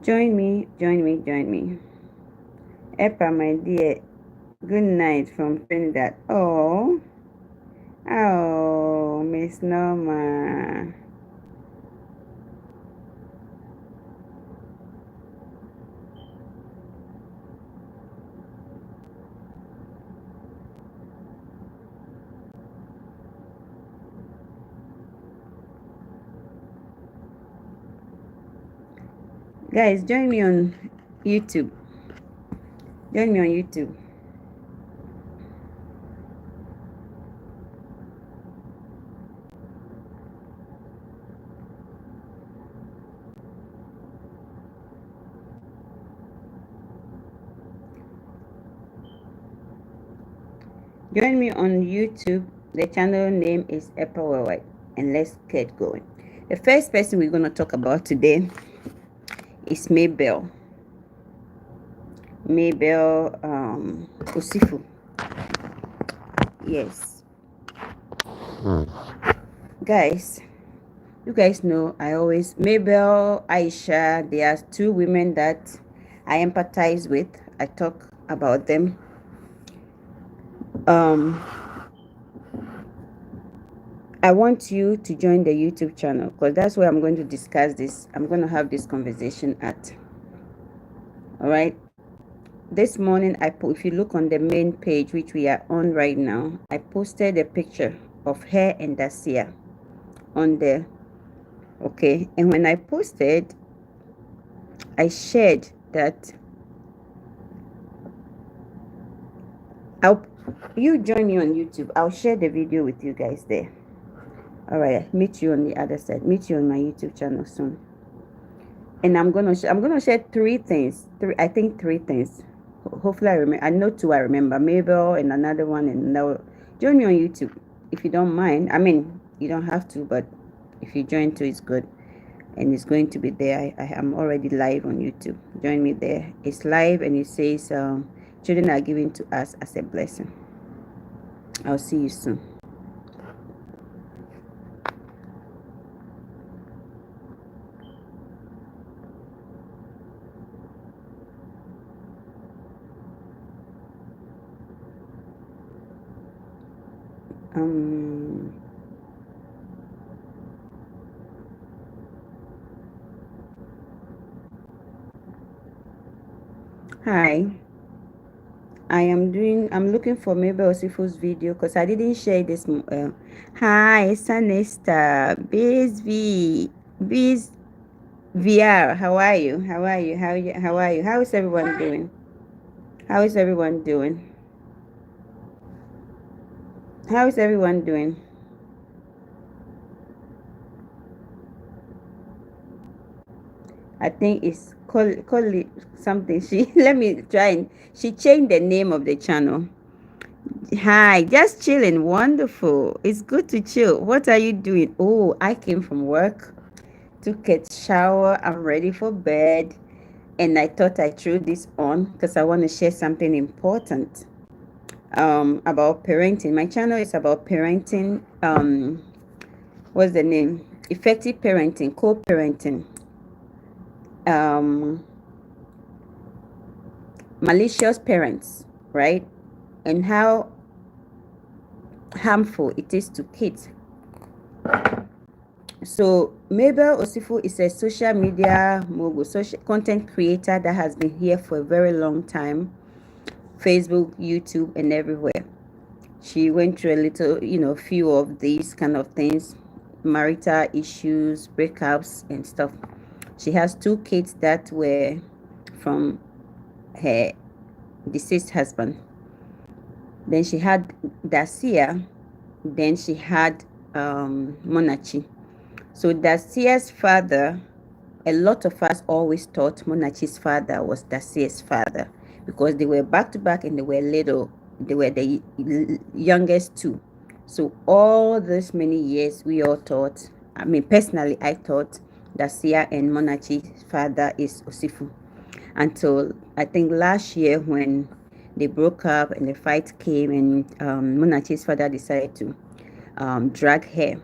Join me, join me, join me. Epa, my dear, good night from Trinidad. Oh, Miss Norma. Guys, join me on YouTube. Join me on YouTube. Join me on YouTube. The channel name is Epa Worldwide. And let's get going. The first person we're going to talk about today is Mabel. Mabel Osifu. Yes. Guys, you guys know I always, Mabel, Aisha, there are two women that I empathize with. I talk about them. I want you to join the YouTube channel because that's where I'm going to discuss this. I'm going to have this conversation at. All right. This morning, if you look on the main page, which we are on right now, I posted a picture of her and Dacia on there. Okay. And when I posted, I shared that you join me on YouTube. I'll share the video with you guys there. All right. Meet you on the other side. Meet you on my YouTube channel soon. And I'm gonna share three things. I think three things. Hopefully I remember. I know two I remember. Mabel and another one. And now join me on YouTube if you don't mind. I mean, you don't have to, but if you join too, it's good. And it's going to be there. I am already live on YouTube. Join me there. It's live and it says children are given to us as a blessing. I'll see you soon. Hi. I'm looking for Mabel Osifu's video because I didn't share this. Hi, Sanesta, Biz VR. How are you? How are you? How is everyone doing? How is everyone doing? How is everyone doing? I think it's call it something. She let me try and she changed the name of the channel. Hi, just chilling. Wonderful. It's good to chill. What are you doing? Oh, I came from work, took a shower. I'm ready for bed. And I thought I threw this on because I want to share something important about parenting. My channel is about parenting. What's the name? Effective parenting, co-parenting, um, malicious parents, right? And how harmful it is to kids. So Mabel Osifu is a social media mogul, social content creator that has been here for a very long time. Facebook, YouTube, and everywhere. She went through a little, few of these kind of things, marital issues, breakups, and stuff. She has two kids that were from her deceased husband. Then she had Dacia. Then she had Monachi. So Dacia's father, a lot of us always thought Monachi's father was Dacia's father because they were back to back and they were little. They were the youngest two. So all these many years, we all thought, I mean, personally, I thought Dacia and Monachi's father is Osifu. Until I think last year when they broke up and the fight came and Monachi's father decided to drag her.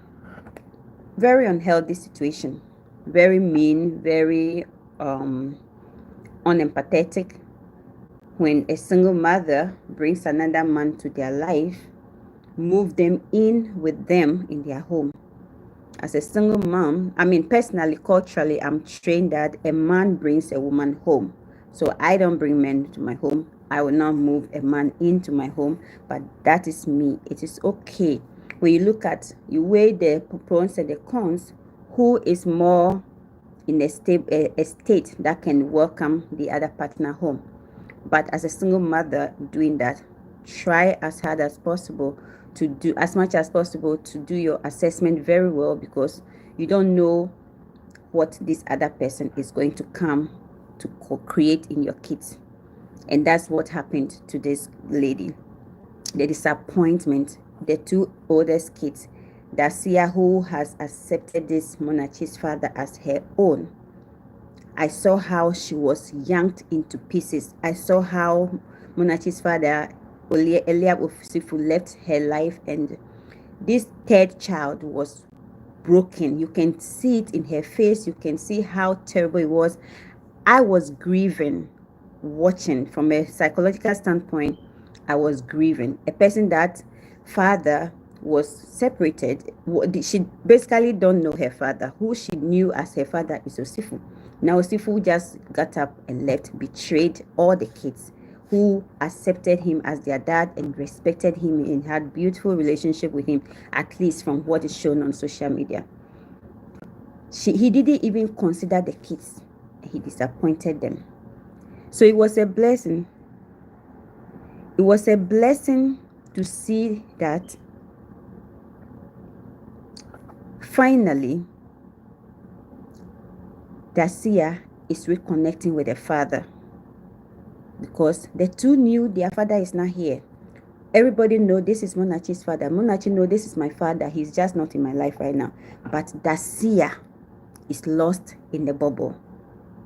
Very unhealthy situation. Very mean, very unempathetic. When a single mother brings another man to their life, move them in with them in their home. As a single mom, personally, culturally, I'm trained that a man brings a woman home. So I don't bring men to my home. I will not move a man into my home, but that is me. It is okay. When you look at, you weigh the pros and the cons, who is more in a state that can welcome the other partner home. But as a single mother doing that, try as hard as possible to do as much as possible to do your assessment very well, because you don't know what this other person is going to come to create in your kids. And that's what happened to this lady. The disappointment, the two oldest kids, Dacia, who has accepted this monarchist father as her own. I saw how she was yanked into pieces. I saw how monarchist father Eliab Osifo left her life, and this third child was broken. You can see it in her face. You can see how terrible it was. I was grieving, watching from a psychological standpoint. I was grieving. A person that father was separated. She basically don't know her father. Who she knew as her father is Osifo. Now Osifo just got up and left, betrayed all the kids who accepted him as their dad and respected him and had beautiful relationship with him, at least from what is shown on social media. He didn't even consider the kids. He disappointed them. So it was a blessing. It was a blessing to see that finally Dacia is reconnecting with her father, because the two knew their father is not here. Everybody know this is Monarch's father. Monarch know this is my father. He's just not in my life right now. But Dacia is lost in the bubble,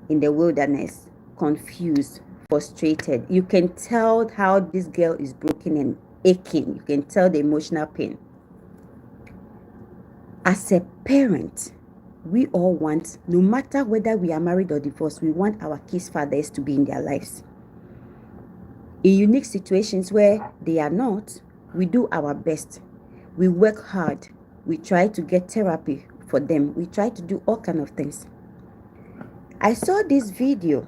in the wilderness, confused, frustrated. You can tell how this girl is broken and aching. You can tell the emotional pain. As a parent, we all want, no matter whether we are married or divorced, we want our kids' fathers to be in their lives. In unique situations where they are not, we do our best. We work hard. We try to get therapy for them. We try to do all kinds of things. I saw this video,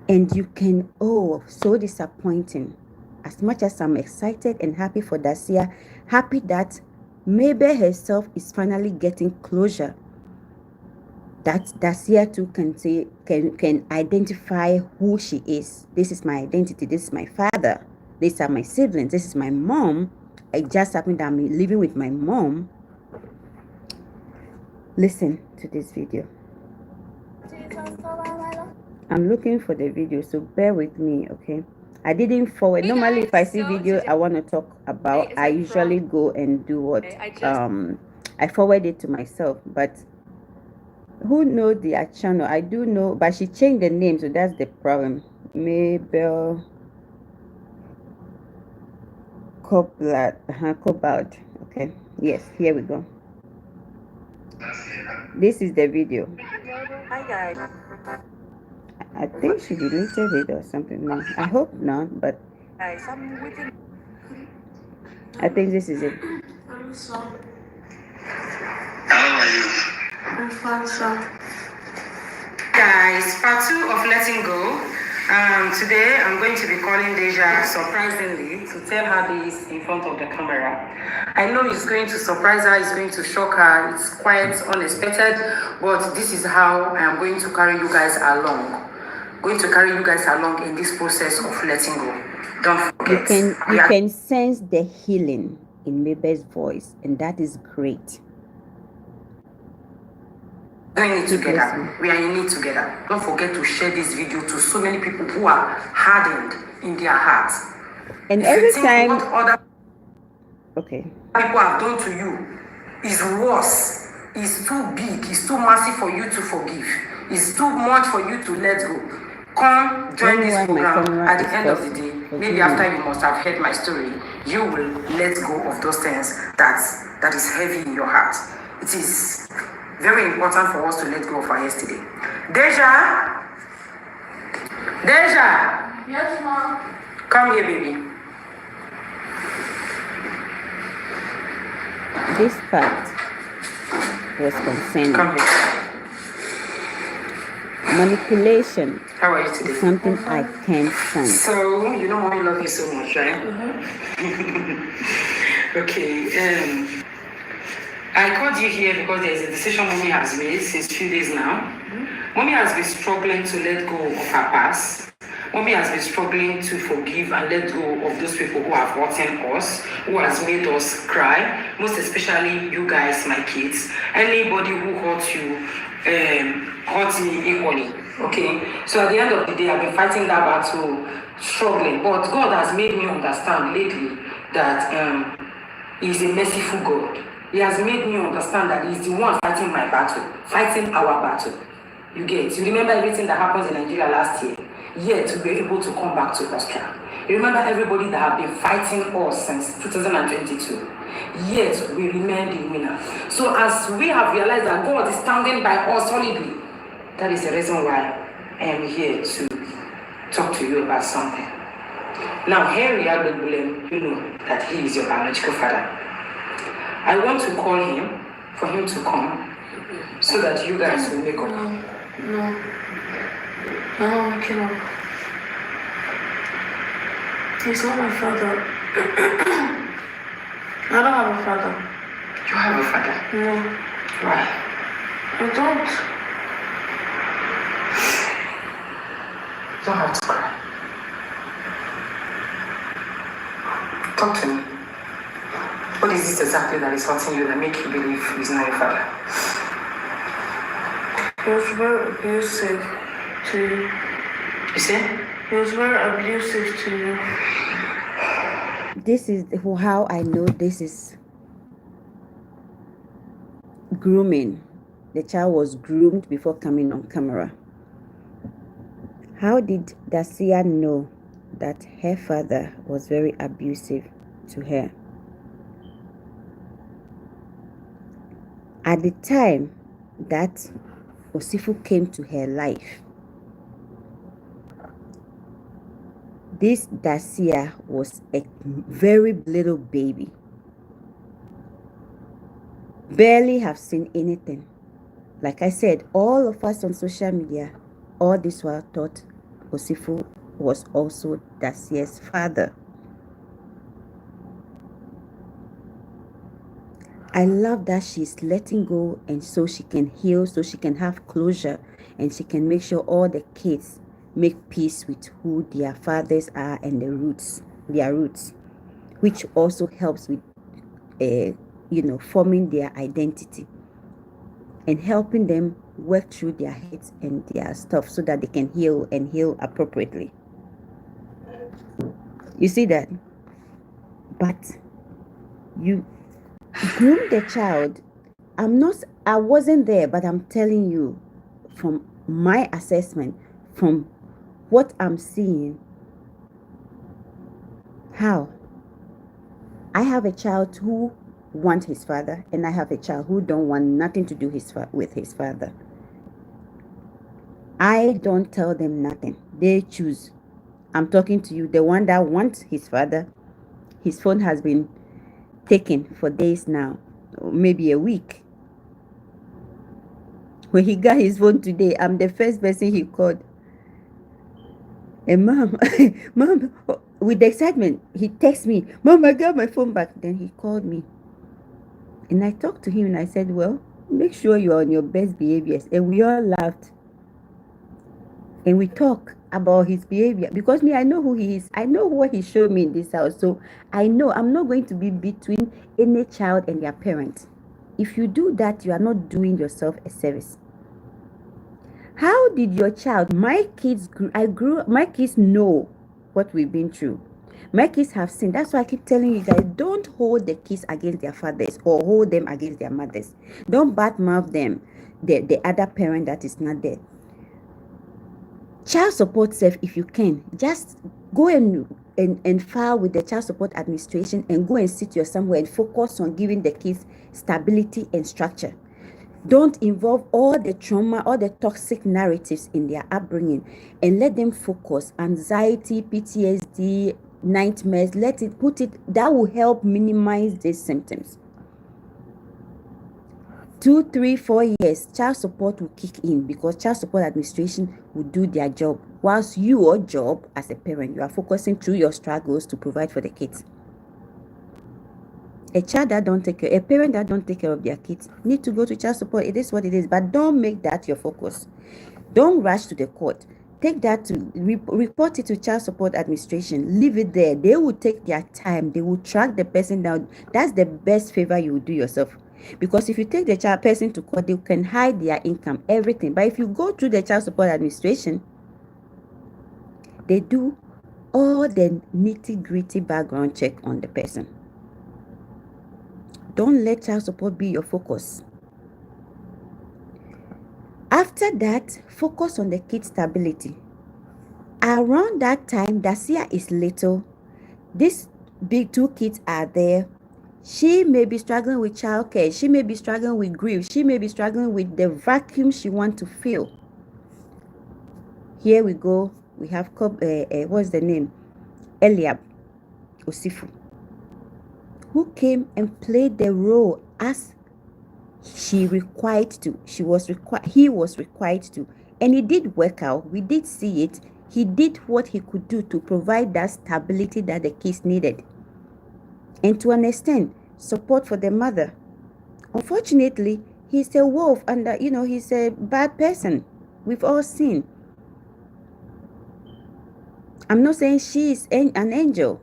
and you can, so disappointing. As much as I'm excited and happy for Dacia, happy that Mabel herself is finally getting closure, that Dacia too can identify who she is. This is my identity. This is my father. These are my siblings. This is my mom. It just happened that I'm living with my mom. Listen to this video. I'm looking for the video, so bear with me, okay? I didn't forward. Normally, if I see video I want to talk about, I usually go and do what? I forward it to myself, but who knows their channel? I do know, but she changed the name, so that's the problem. Mabel Cobalt. Okay, yes, here we go. This is the video. Hi guys. I think she deleted it or something. No, I hope not, but Guys, I'm waiting. I think this is it. I'm sorry. How are you? I'm fine, sir. Guys, part 2 of Letting Go. Today I'm going to be calling Deja surprisingly to tell her this in front of the camera. I know it's going to surprise her, it's going to shock her, it's quite unexpected, but this is how I am going to carry you guys along. Going to carry you guys along in this process of letting go. Don't forget. You can sense the healing in Mabel's voice, and that is great. Doing it together. We are in it together. Don't forget to share this video to so many people who are hardened in their hearts. And if every you think time, what other people have done to you is worse, is too big, is too massive for you to forgive, is too much for you to let go. Come join this program at the end of the day. Maybe after you must have heard my story, you will let go of those things that is heavy in your heart. It is very important for us to let go of our yesterday. Deja, Deja, Yes, Mom. come here, baby. This part was concerning. Come here. Manipulation How are you is today? something I can't stand. So, you know mommy love you so much, right? Okay, I called you here because there's a decision mommy has made since few days now. Mommy has been struggling to let go of her past. Mommy has been struggling to forgive and let go of those people who have hurting us, who has made us cry, most especially you guys, my kids. Anybody who hurt you, hurt me equally. Okay, so at the end of the day, I've been fighting that battle, struggling. But God has made me understand lately that He's a merciful God. He has made me understand that He's the one fighting my battle, fighting our battle. You get? You remember everything that happened in Nigeria last year? Yet we were able to come back to Austria. You remember everybody that have been fighting us since 2022? Yet we remain the winner. So as we have realized that God is standing by us solidly, that is the reason why I am here to talk to you about something. Now, Henry Agbegbulen, you know that he is your biological father. I want to call him for him to come so that you guys will make up. No. No, Kilo. He's not my father. I don't have a father. You have a father. No, Why? I don't. You don't have to cry. Talk to me. What is it exactly that is hurting you that make you believe he's not your father? He was very abusive to you. You see? He was very abusive to you. This is how I know this is grooming. The child was groomed before coming on camera. How did Dacia know that her father was very abusive to her? At the time that Osifu came to her life, this Dacia was a very little baby. Barely have seen anything. Like I said, all of us on social media, all this while thought Osifu was also Dacia's father. I love that she's letting go, and so she can heal, so she can have closure, and she can make sure all the kids make peace with who their fathers are and their roots, which also helps with forming their identity and helping them work through their heads and their stuff so that they can heal and heal appropriately. You see that? But you groom the child. I wasn't there, but I'm telling you from my assessment, from what I'm seeing, how I have a child who wants his father, and I have a child who don't want nothing to do with his father. I don't tell them nothing. They choose. I'm talking to you, the one that wants his father. His phone has been taken for days now, maybe a week. When he got his phone today, I'm the first person he called. And mom, with excitement, he texted me, Mom, I got my phone back. Then he called me. And I talked to him and I said, well, make sure you're on your best behaviors. And we all laughed. And we talk about his behavior. Because me, I know who he is. I know what he showed me in this house. So I know I'm not going to be between any child and their parent. If you do that, you are not doing yourself a service. How did your child, my kids know what we've been through. My kids have seen. That's why I keep telling you guys, don't hold the kids against their fathers or hold them against their mothers. Don't badmouth them, the other parent that is not there. Child support self, if you can, just go and file with the Child Support Administration and go and sit yourself somewhere and focus on giving the kids stability and structure. Don't involve all the trauma, all the toxic narratives in their upbringing, and let them focus. Anxiety, PTSD, nightmares, that will help minimize these symptoms. 2, 3, 4 years, child support will kick in because child support administration will do their job. Whilst your job as a parent, you are focusing through your struggles to provide for the kids. A parent that don't take care of their kids need to go to child support. It is what it is, but don't make that your focus. Don't rush to the court. Take that to report it to child support administration. Leave it there. They will take their time. They will track the person down. That's the best favor you will do yourself. Because if you take the child person to court, they can hide their income, everything. But if you go through the child support administration, they do all the nitty-gritty background check on the person. Don't let child support be your focus. After that, focus on the kid's stability. Around that time, Dacia is little. These big 2 kids are there. She may be struggling with childcare. She may be struggling with grief. She may be struggling with the vacuum she wants to fill. Here we go. We have, what's the name? Eliab Osifu, who came and played the role as he was required to. And it did work out. We did see it. He did what he could do to provide that stability that the kids needed. And to an extent, support for the mother. Unfortunately, he's a wolf and, he's a bad person. We've all seen. I'm not saying she is an angel.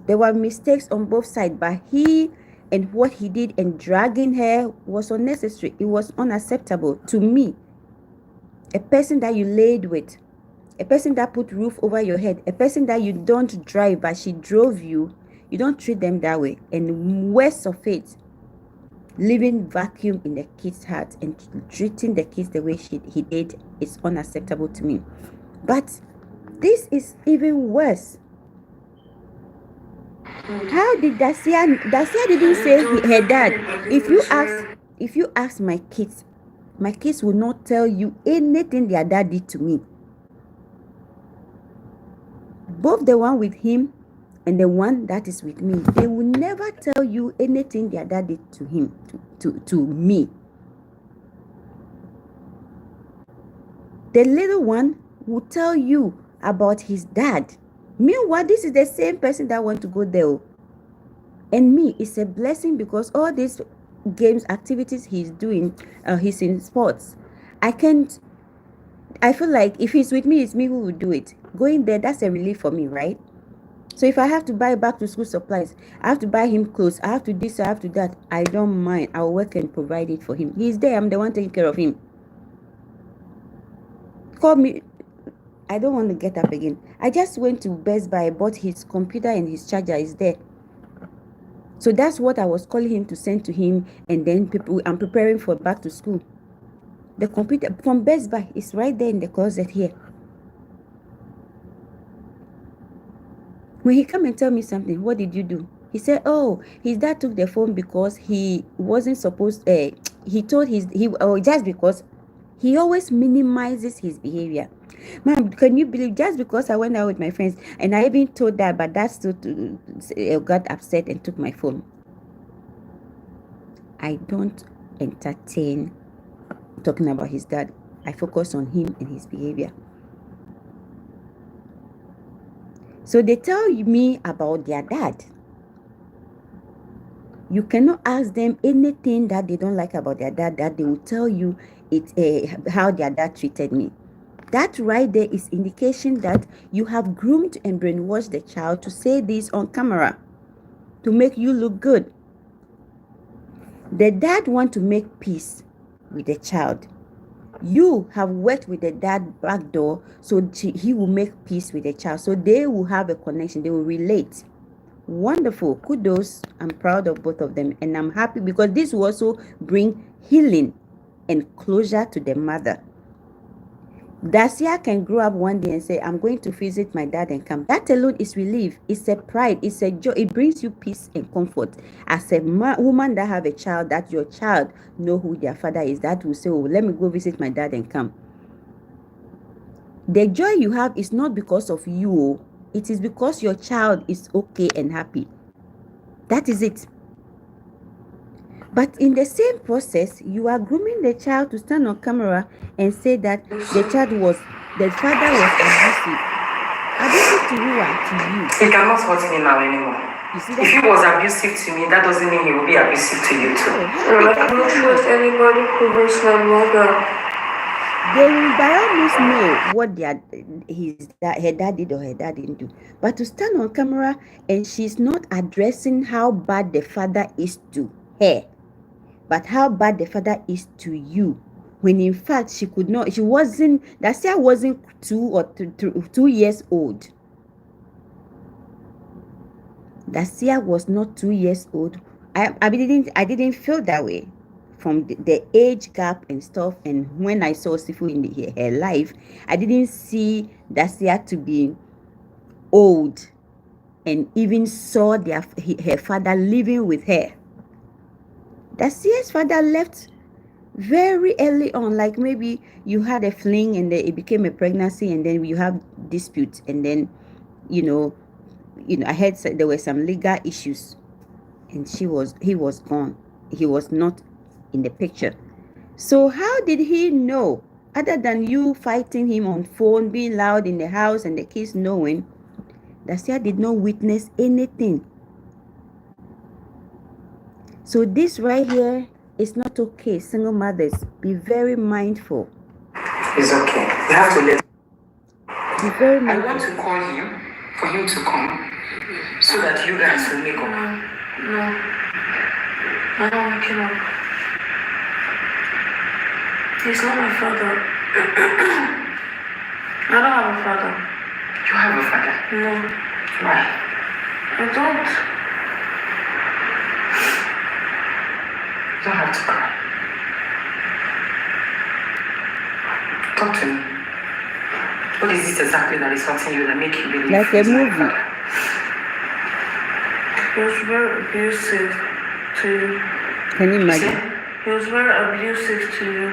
There were mistakes on both sides, but he and what he did and dragging her was unnecessary. It was unacceptable to me. A person that you laid with, a person that put roof over your head, a person that you don't drive but she drove you, you don't treat them that way. And worst of it, leaving vacuum in the kid's heart and treating the kids the way he did is unacceptable to me. But this is even worse. How did Dacia didn't say her dad? If you ask my kids will not tell you anything their dad did to me. Both the one with him and the one that is with me, they will never tell you anything their dad did to him, to me. The little one will tell you about his dad. Meanwhile, this is the same person that want to go there. And me, it's a blessing because all these games, activities he's doing, he's in sports. I feel like if he's with me, it's me who will do it. Going there, that's a relief for me, right? So if I have to buy back to school supplies, I have to buy him clothes, I have to this, I have to that, I don't mind. I'll work and provide it for him. He's there, I'm the one taking care of him. Call me. I don't want to get up again. I just went to Best Buy, bought his computer and his charger is there. So that's what I was calling him to send to him. And then I'm preparing for back to school. The computer from Best Buy is right there in the closet here. When he come and tell me something, what did you do? He said, oh, his dad took the phone because he wasn't supposed, he told just because he always minimizes his behavior. Mom, can you believe just because I went out with my friends and I even told that, but that still got upset and took my phone. I don't entertain talking about his dad. I focus on him and his behavior. So they tell me about their dad. You cannot ask them anything that they don't like about their dad, that they will tell you how their dad treated me. That right there is indication that you have groomed and brainwashed the child to say this on camera to make you look good. The dad want to make peace with the child. You have worked with the dad back door, so he will make peace with the child. So they will have a connection. They will relate. Wonderful. Kudos. I'm proud of both of them. And I'm happy because this will also bring healing and closure to the mother. Dacia can grow up one day and say, I'm going to visit my dad and come. That alone is relief. It's a pride. It's a joy. It brings you peace and comfort. As a woman that have a child, that your child know who their father is, that will say, oh, let me go visit my dad and come. The joy you have is not because of you. It is because your child is okay and happy. That is it. But in the same process, you are grooming the child to stand on camera and say that the father was abusive. Abusive to who? To you. He cannot hurt me now anymore. You see that? If he was abusive to me, that doesn't mean he will be abusive to you too. I don't trust anybody who hurts my mother. They will by all means know what her dad did or her dad didn't do. But to stand on camera and she's not addressing how bad the father is to her, but how bad the father is to you, when in fact Dacia wasn't 2 years old. Dacia was not 2 years old. I didn't feel that way from the age gap and stuff. And when I saw Sifu in her life, I didn't see Dacia to be old, and even saw her father living with her. Dacia's father left very early on, like maybe you had a fling and then it became a pregnancy, and then you have disputes, and then I heard there were some legal issues, and he was gone. He was not in the picture. So how did he know, other than you fighting him on phone, being loud in the house, and the kids knowing? Dacia did not witness anything. So this right here is not okay. Single mothers, be very mindful. It's okay. You have to let. Be very mindful. I want to call him for him to come so that you guys will make up. No. I don't want to kill him. He's not my father. I don't have a father. You have a father? No. Why? I don't. You don't have to cry. Talk to me. What is it exactly that is hurting you that make you believe? Like a movie. He was very abusive to you. Can you imagine? He was very abusive to you.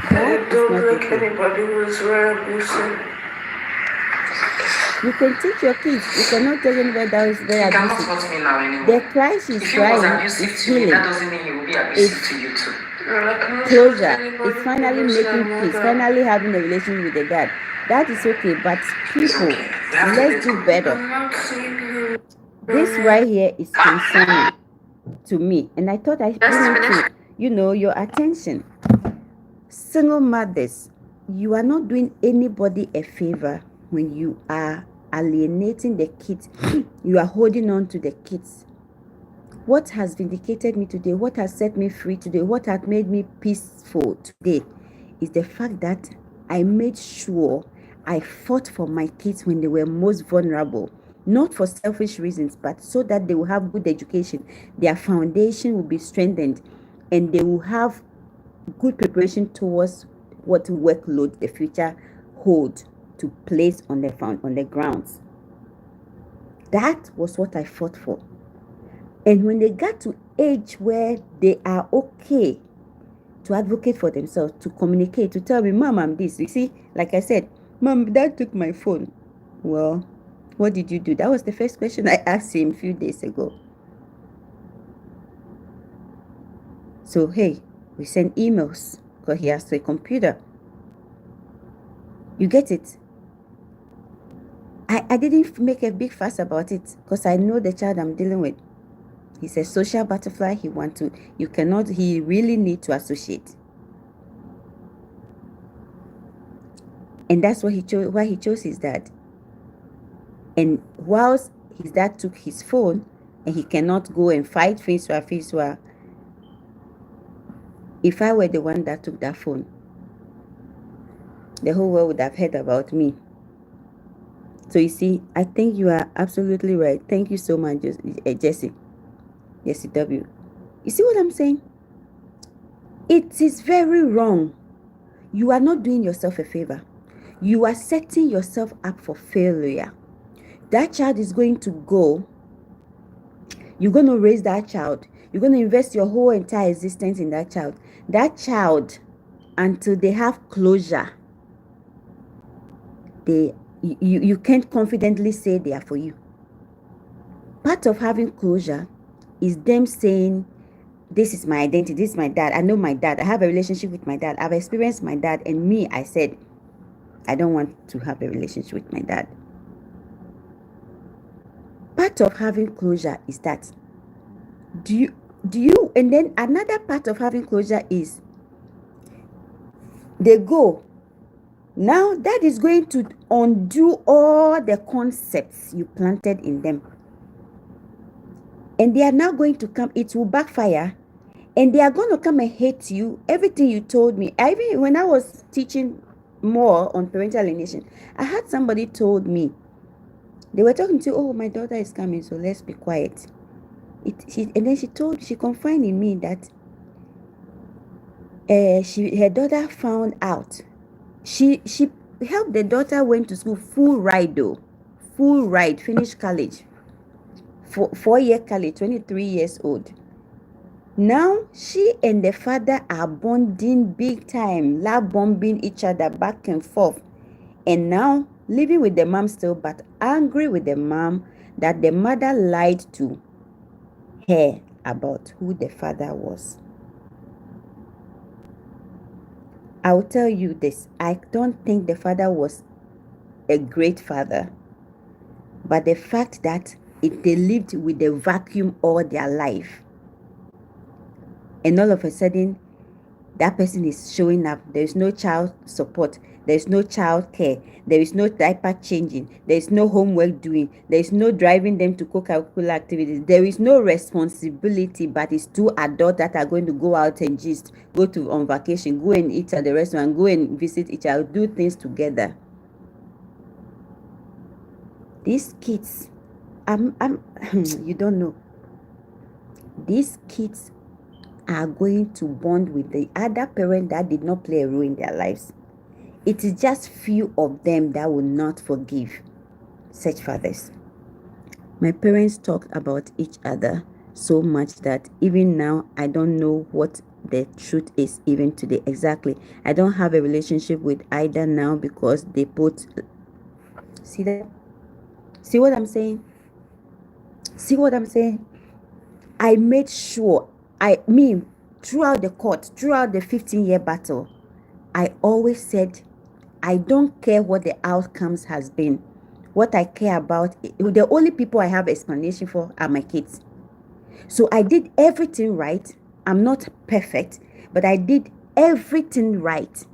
I don't like anybody who is very abusive. You can teach your kids. You cannot tell anybody that is very You cannot abusive. hurt me now anymore. The cry she's If he was crying abusive is to me, healing. that doesn't mean he will be abusive to you too. Closure. It's finally making peace. Finally having a relationship with the dad. That is okay. But people, let's do better. I'm not seeing him. This right here is concerning to me, and I thought I bring it to your attention. Single mothers, you are not doing anybody a favor when you are alienating the kids. You are holding on to the kids. What has vindicated me today, what has set me free today, what has made me peaceful today is the fact that I made sure I fought for my kids when they were most vulnerable. Not for selfish reasons, but so that they will have good education. Their foundation will be strengthened, and they will have good preparation towards what workload the future hold to place on the grounds. That was what I fought for. And when they got to age where they are okay to advocate for themselves, to communicate, to tell me, Mom, I'm this. You see, like I said, Mom, Dad took my phone. Well, what did you do? That was the first question I asked him a few days ago. So, hey, we send emails because he has a computer. You get it? I didn't make a big fuss about it because I know the child I'm dealing with. He's a social butterfly. He really need to associate. And that's what he chose, why he chose his dad. And whilst his dad took his phone and he cannot go and fight face to face, if I were the one that took that phone, the whole world would have heard about me. So you see, I think you are absolutely right. Thank you so much, Jesse W. You see what I'm saying? It is very wrong. You are not doing yourself a favor. You are setting yourself up for failure. That child is going to go. You're going to raise that child. You're going to invest your whole entire existence in that child. That child, until they have closure, you can't confidently say they are for you. Part of having closure is them saying, this is my identity, this is my dad, I know my dad, I have a relationship with my dad, I've experienced my dad, and me, I said, I don't want to have a relationship with my dad. Part of having closure is that, do you, and then another part of having closure is, they go. Now that is going to undo all the concepts you planted in them. And they are now going to come, it will backfire, and they are going to come and hate you, everything you told me. When I was teaching more on parental alienation, I had somebody told me, they were talking to, oh, my daughter is coming, so let's be quiet. And then she confided in me that her daughter found out. She helped the daughter, went to school, full ride, finished college, 4-year college, 23 years old. Now she and the father are bonding big time, love bombing each other back and forth, and now living with the mom still, but angry with the mom that the mother lied to her about who the father was. I'll tell you this, I don't think the father was a great father, but the fact that they lived with the vacuum all their life, and all of a sudden that person is showing up, there is no child support, there is no child care, there is no diaper changing, there is no homework doing, there is no driving them to co-curricular activities, there is no responsibility, but it's 2 adults that are going to go out and just go to on vacation, go and eat at the restaurant, go and visit each other, do things together. These kids, you don't know, these kids are going to bond with the other parent that did not play a role in their lives. It is just few of them that will not forgive such fathers. My parents talk about each other so much that even now I don't know what the truth is even today exactly. I don't have a relationship with either now because they both, see that? See what I'm saying? See what I'm saying? I made sure, throughout the court, throughout the 15-year battle, I always said, I don't care what the outcomes has been. What I care about, the only people I have explanation for are my kids. So I did everything right. I'm not perfect, but I did everything right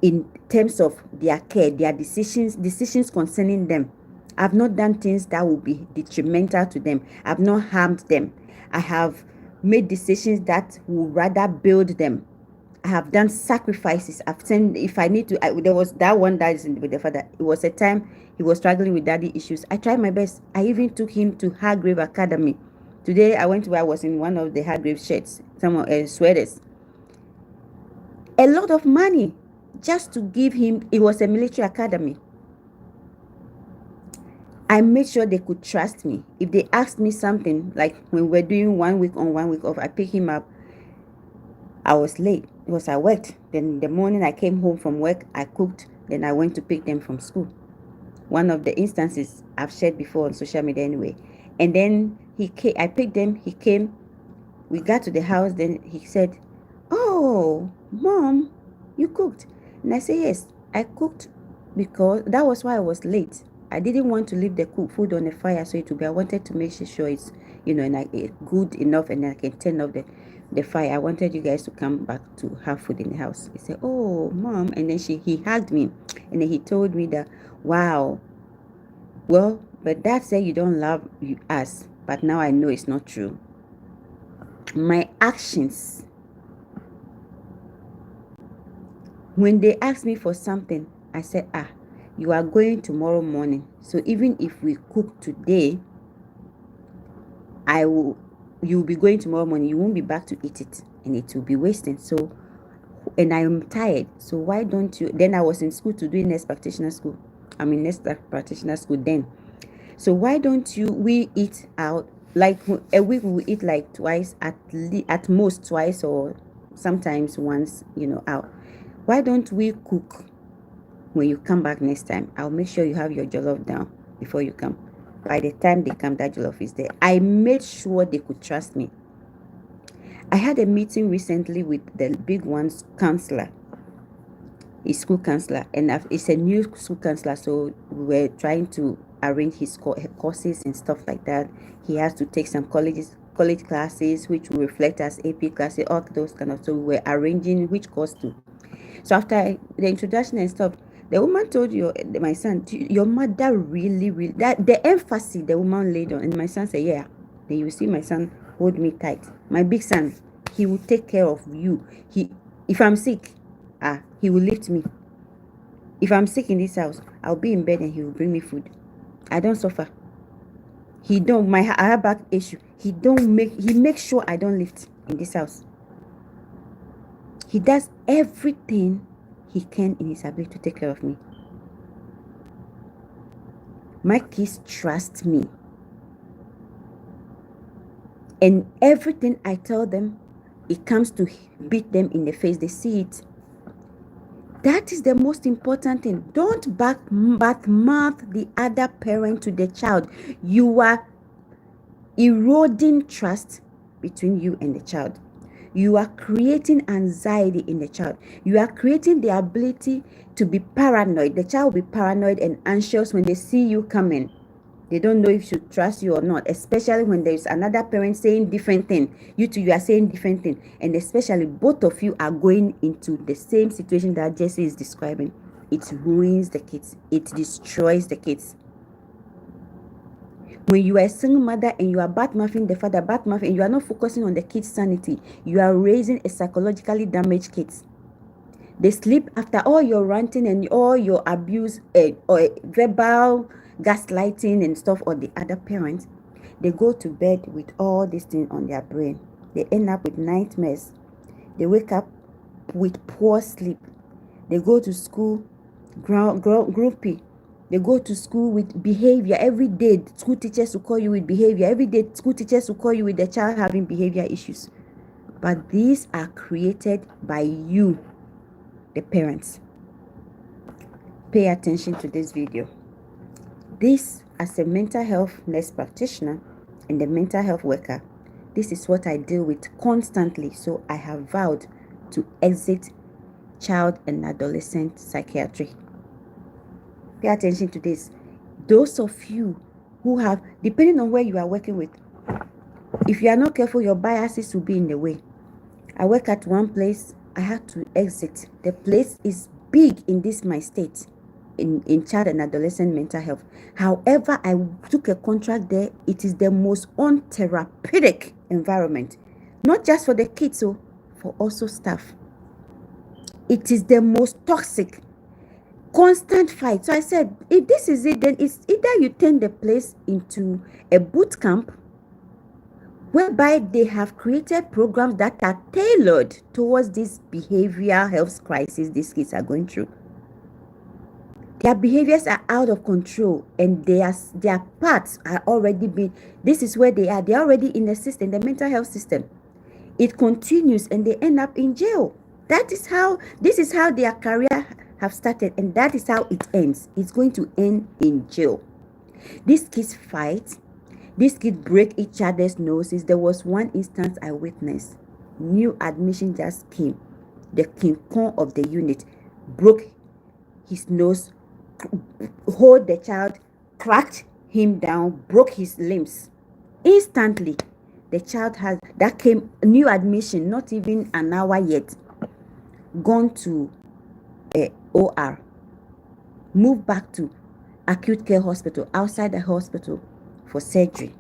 in terms of their care, their decisions concerning them. I've not done things that will be detrimental to them. I've not harmed them. I have made decisions that will rather build them. I have done sacrifices. I've sent, if I need to, there was that one that is with the father. It was a time he was struggling with daddy issues. I tried my best. I even took him to Hargrave Academy. Today I went where I was in one of the Hargrave shirts, some sweaters. A lot of money just to give him. It was a military academy. I made sure they could trust me. If they asked me something, like when we're doing 1 week on, 1 week off, I pick him up. I was late because I worked. Then in the morning I came home from work, I cooked, then I went to pick them from school. One of the instances I've shared before on social media anyway. And then he came, I picked them, he came, we got to the house, then he said, oh, Mom, you cooked? And I said, yes, I cooked because that was why I was late. I didn't want to leave the cooked food on the fire, so it would be, I wanted to make sure it's, good enough, and I can turn off the fire. I wanted you guys to come back to have food in the house. He said, oh, Mom. And then he hugged me, and then he told me that, wow, well, but Dad said you don't love us, but now I know it's not true. My actions, when they asked me for something, I said, you are going tomorrow morning, so even if we cook today, I will you'll be going tomorrow morning, you won't be back to eat it, and it will be wasting. So, and I'm tired, so why don't you? Then I was in school to do nurse practitioner school. I'm in nurse practitioner school then. So why don't we eat out? Like a week we eat like twice, at most twice, or sometimes once, out. Why don't we cook when you come back next time? I'll make sure you have your jollof down before you come. By the time they come, that jollof is there. I made sure they could trust me. I had a meeting recently with the big one's counselor, his school counselor, and it's a new school counselor, so we're trying to arrange his courses and stuff like that. He has to take some college classes, which will reflect as AP classes, all those kind of. So we're arranging which course to. So after the introduction and stuff, the woman told my son, your mother really, that the emphasis the woman laid on, and my son said, yeah. Then you see my son hold me tight. My big son, he will take care of you. If I'm sick, he will lift me. If I'm sick in this house, I'll be in bed and he will bring me food. I don't suffer. I have back issue. He makes sure I don't lift in this house. He does everything he can in his ability to take care of me. My kids trust me. And everything I tell them, it comes to beat them in the face. They see it. That is the most important thing. Don't badmouth the other parent to the child. You are eroding trust between you and the child. You are creating anxiety in the child. You are creating the ability to be paranoid. The child will be paranoid and anxious when they see you coming. They don't know if you trust you or not, especially when there is another parent saying different thing. You are saying different thing. And especially both of you are going into the same situation that Jesse is describing. It ruins the kids. It destroys the kids. When you are a single mother and you are badmouthing the father, and you are not focusing on the kid's sanity, you are raising a psychologically damaged kid. They sleep after all your ranting and all your abuse or verbal gaslighting and stuff on the other parent. They go to bed with all these things on their brain. They end up with nightmares. They wake up with poor sleep. They go to school groupie. They go to school with behavior. Every day, school teachers will call you with behavior. Every day, school teachers will call you with the child having behavior issues. But these are created by you, the parents. Pay attention to this video. This, as a mental health nurse practitioner and a mental health worker, this is what I deal with constantly. So I have vowed to exit child and adolescent psychiatry. Pay attention to this. Those of you who have, depending on where you are working with, if you are not careful, your biases will be in the way. I work at one place. I had to exit. The place is big in my state, in child and adolescent mental health. However, I took a contract there. It is the most untherapeutic environment, not just for the kids, so for also staff. It is the most toxic, constant fight. So I said, if this is it, then it's either you turn the place into a boot camp whereby they have created programs that are tailored towards this behavioral health crisis these kids are going through. Their behaviors are out of control, and their parts are already being, this is where they are. They're already in the system, the mental health system. It continues and they end up in jail. This is how their career have started, and that is how it ends. It's going to end in jail. These kids fight. These kids break each other's noses. There was one instance I witnessed. New admission just came. The King Kong of the unit broke his nose, hold the child, cracked him down, broke his limbs. Instantly, the child that came new admission, not even an hour yet, gone to OR, moved back to acute care hospital, outside the hospital for surgery.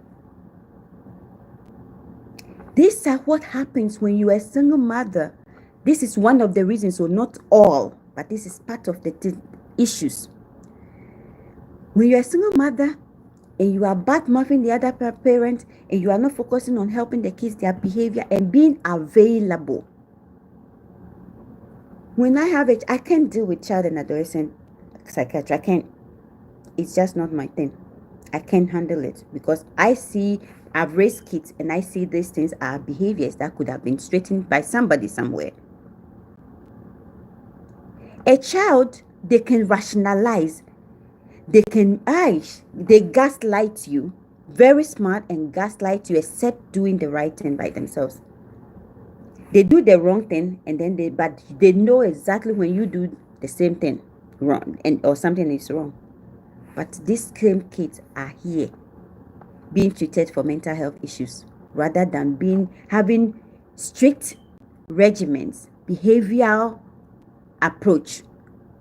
These are what happens when you are a single mother. This is one of the reasons, so not all, but this is part of the issues. When you're a single mother and you are bad-mouthing the other parent, and you are not focusing on helping the kids, their behavior, and being available. When I have it, I can't deal with child and adolescent psychiatry. I can't. It's just not my thing. I can't handle it because I've raised kids and I see these things are behaviors that could have been straightened by somebody somewhere. A child, they can rationalize. They gaslight you. Very smart and gaslight you, except doing the right thing by themselves. They do the wrong thing and then but they know exactly when you do the same thing wrong or something is wrong. But these same kids are here being treated for mental health issues rather than having strict regimens, behavioral approach,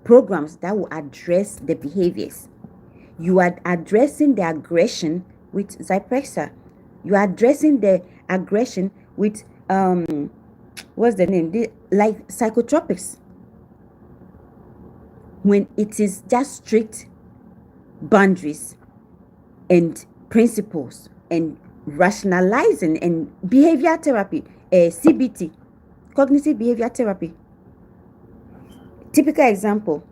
programs that will address the behaviors. You are addressing the aggression with Zyprexa. You are addressing the aggression with what's the name? Like psychotropics. When it is just strict boundaries and principles and rationalizing and behavior therapy, CBT, cognitive behavior therapy. Typical example.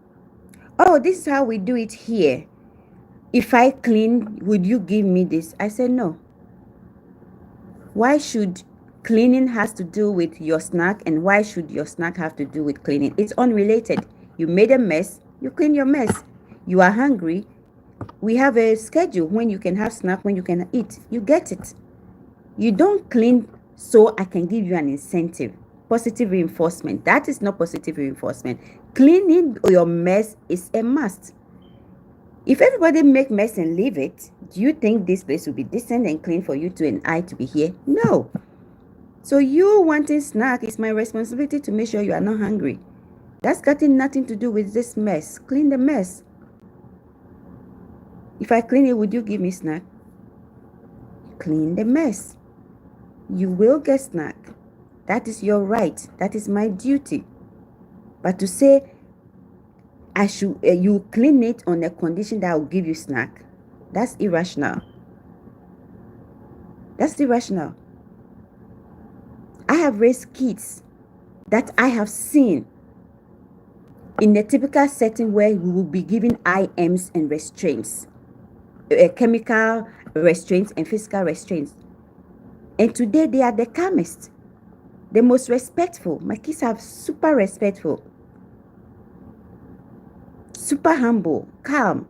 Oh, this is how we do it here. If I clean, would you give me this? I said no. Why should cleaning has to do with your snack, and why should your snack have to do with cleaning? It's unrelated. You made a mess, you clean your mess. You are hungry, we have a schedule when you can have snack, when you can eat. You get it. You don't clean so I can give you an incentive. Positive reinforcement. That is not positive reinforcement. Cleaning your mess is a must. If everybody make mess and leave it, do you think this place will be decent and clean for you two and I to be here? No. So you wanting snack is my responsibility to make sure you are not hungry. That's got nothing to do with this mess. Clean the mess. If I clean it, would you give me snack? Clean the mess. You will get snack. That is your right. That is my duty. But to say I should you clean it on the condition that I will give you snack, that's irrational. That's irrational. I have raised kids that I have seen in a typical setting where we will be giving IMs and restraints, chemical restraints and physical restraints. And today they are the calmest, the most respectful. My kids are super respectful, super humble, calm.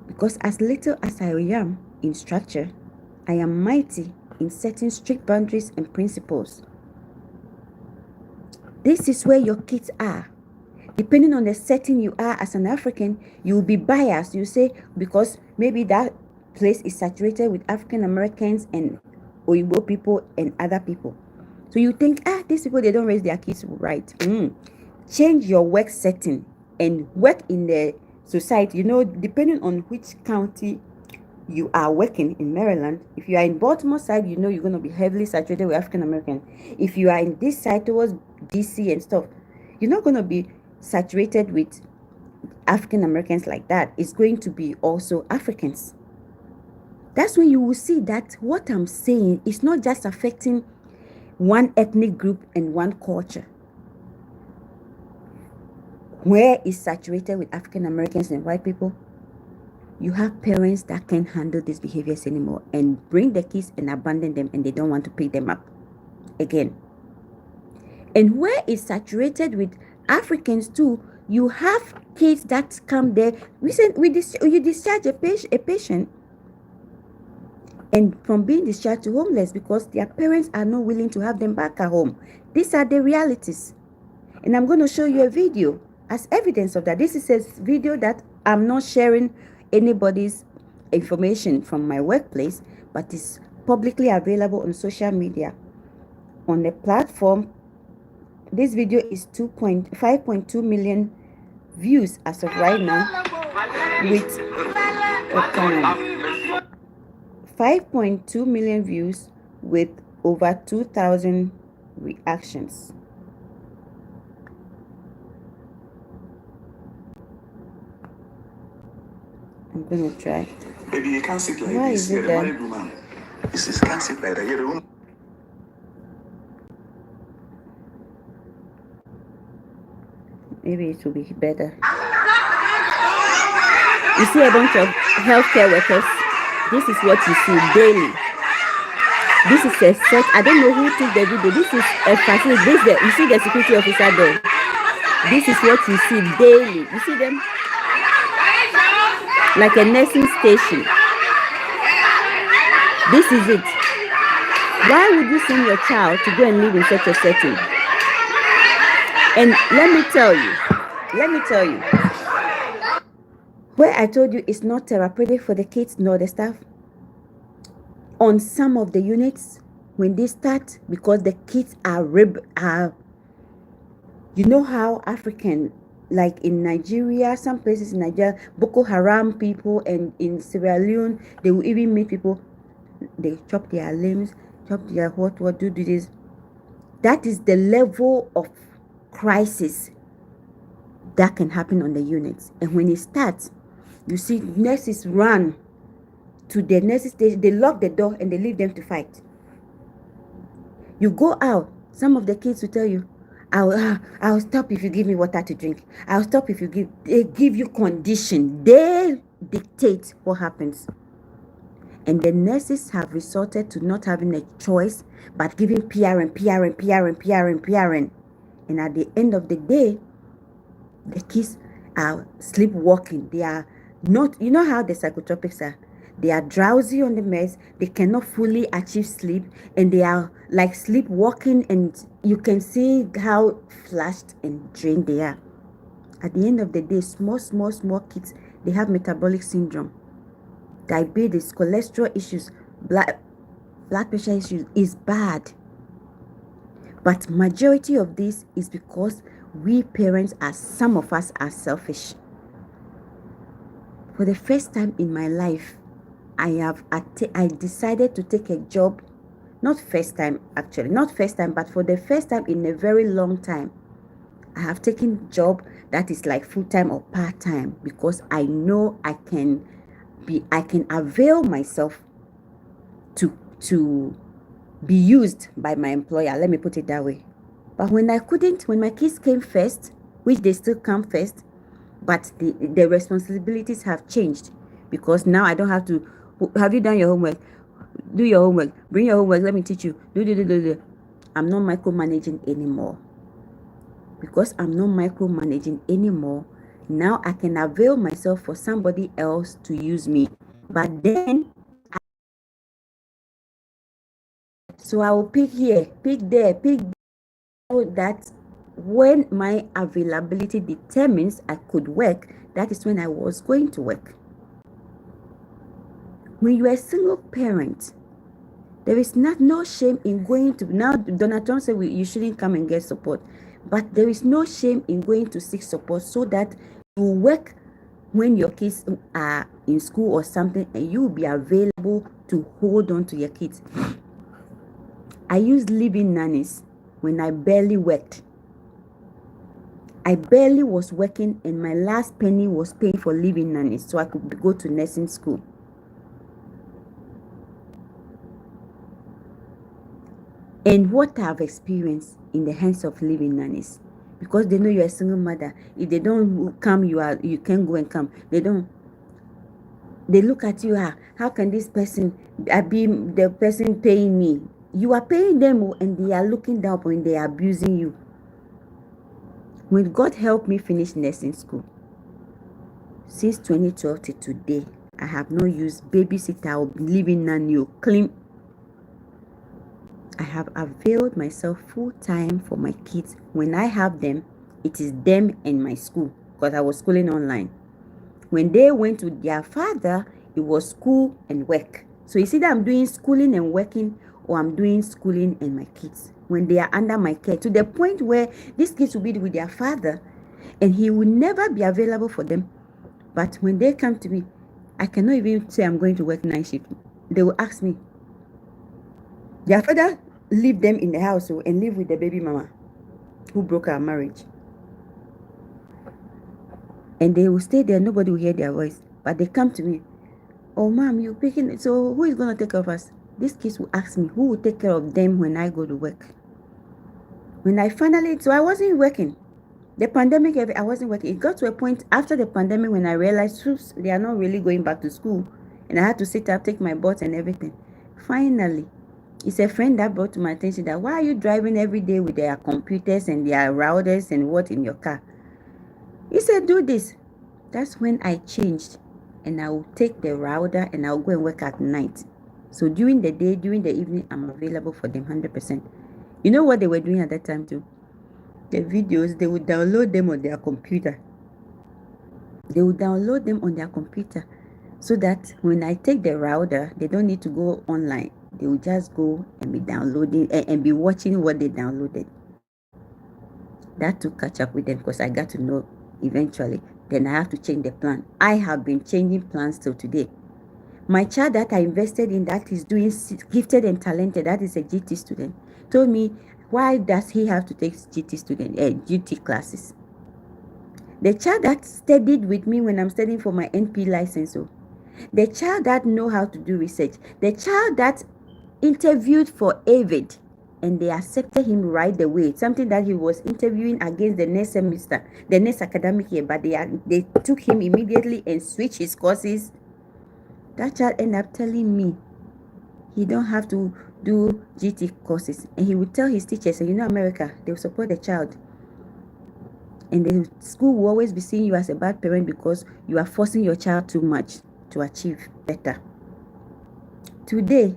Because as little as I am in structure, I am mighty in setting strict boundaries and principles. This is where your kids are. Depending on the setting you are as an African, you will be biased. You say, because maybe that place is saturated with African Americans and Oyibo people and other people. So you think, these people, they don't raise their kids right. Change your work setting and work in the society. You know, depending on which county you are working in Maryland, if you are in Baltimore side, you know you're going to be heavily saturated with African American. If you are in this side towards DC and stuff, you're not going to be saturated with African Americans like that. It's going to be also Africans. That's when you will see that what I'm saying is not just affecting one ethnic group and one culture. Where is saturated with African Americans and white people, you have parents that can't handle these behaviors anymore and bring the kids and abandon them, and they don't want to pick them up again. And where it's saturated with Africans too, you have kids that come there. You discharge a patient, and from being discharged to homeless because their parents are not willing to have them back at home. These are the realities. And I'm going to show you a video as evidence of that. This is a video that I'm not sharing anybody's information from my workplace, but it's publicly available on social media. On the platform, this video is 5.2 million views as of right now, with 5.2 million views with over 2,000 reactions. I'm gonna try. Baby, you can't sit like Why this. is You're it a there? married woman. You can't sit like that. You're a woman. Maybe it will be better. You see a bunch of healthcare workers. This is what you see daily. This is a set. I don't know who took the video. This is a facility. You see the security officer there. This is what you see daily. You see them? Like a nursing station. This is it. Why would you send your child to go and live in such a setting? And let me tell you, where I told you it's not therapeutic for the kids nor the staff, on some of the units, when they start, because the kids are you know how African, like in Nigeria, some places in Nigeria, Boko Haram people, and in Sierra Leone, they will even meet people, they chop their limbs, chop their what do this. That is the level of crisis that can happen on the units. And when it starts, you see nurses run to the nurses station, they lock the door and they leave them to fight. You go out, some of the kids will tell you, I'll stop if you give me water to drink. I'll stop if they give you condition. They dictate what happens. And the nurses have resorted to not having a choice but giving PRN. And at the end of the day, the kids are sleepwalking. They are not, you know how the psychotropics are. They are drowsy on the meds. They cannot fully achieve sleep. And they are like sleepwalking. And you can see how flushed and drained they are. At the end of the day, small kids, they have metabolic syndrome. Diabetes, cholesterol issues, blood pressure issues is bad. But majority of this is because we parents, some of us are selfish. For the first time in my life, I decided to take a job, not first time, but for the first time in a very long time, I have taken a job that is like full-time or part-time, because I know I can avail myself to be used by my employer. Let me put it that way. But when my kids came first, which they still come first, but the responsibilities have changed, because now I don't have to. Have you done your homework? Do your homework. Bring your homework. Let me teach you. Do. I'm not micromanaging anymore. Because I'm not micromanaging anymore, now I can avail myself for somebody else to use me. But then, so I will pick here, pick there, so that when my availability determines I could work, that is when I was going to work. When you are a single parent, there is no shame in going to, now Donald Trump said you shouldn't come and get support, but there is no shame in going to seek support, so that you work when your kids are in school or something, and you will be available to hold on to your kids. I used living nannies when I barely worked. I barely was working, and my last penny was paying for living nannies so I could go to nursing school. And what I've experienced in the hands of living nannies, because they know you're a single mother. If they don't come, you can go and come. They look at you, how can this person be the person paying me? You are paying them, and they are looking down when they are abusing you. When God helped me finish nursing school, since 2012 to today, I have not used babysitter or living nanny or clean. I have availed myself full-time for my kids. When I have them, it is them and my school, because I was schooling online. When they went to their father, it was school and work. So you see that I'm doing schooling and working, or I'm doing schooling and my kids. When they are under my care, to the point where these kids will be with their father, and he will never be available for them. But when they come to me, I cannot even say I'm going to work night shift. They will ask me. Their father leave them in the house and live with the baby mama who broke our marriage. And they will stay there, nobody will hear their voice. But they come to me, oh, mom, you picking it. So who is going to take care of us? These kids will ask me, who will take care of them when I go to work? When I finally, so I wasn't working. The pandemic, I wasn't working. It got to a point after the pandemic when I realized, oops, they are not really going back to school. And I had to sit up, take my bus and everything. Finally, it's a friend that brought to my attention that, why are you driving every day with their computers and their routers and what in your car? He said, do this. That's when I changed. And I will take the router and I'll go and work at night. So during the day, during the evening, I'm available for them 100%. You know what they were doing at that time too? The videos, they would download them on their computer. They would download them on their computer so that when I take the router, they don't need to go online. They will just go and be downloading and be watching what they downloaded. That to catch up with them because I got to know eventually. Then I have to change the plan. I have been changing plans till today. My child that I invested in, that is doing gifted and talented, that is a GT student, told me, why does he have to take GT classes? The child that studied with me when I'm studying for my NP license, the child that know how to do research, the child that interviewed for AVID and they accepted him right away, something that he was interviewing against the next semester, the next academic year, but they took him immediately and switched his courses. That child ended up telling me he don't have to do GT courses, and he would tell his teachers, you know, America, they will support the child, and the school will always be seeing you as a bad parent because you are forcing your child too much to achieve better. Today,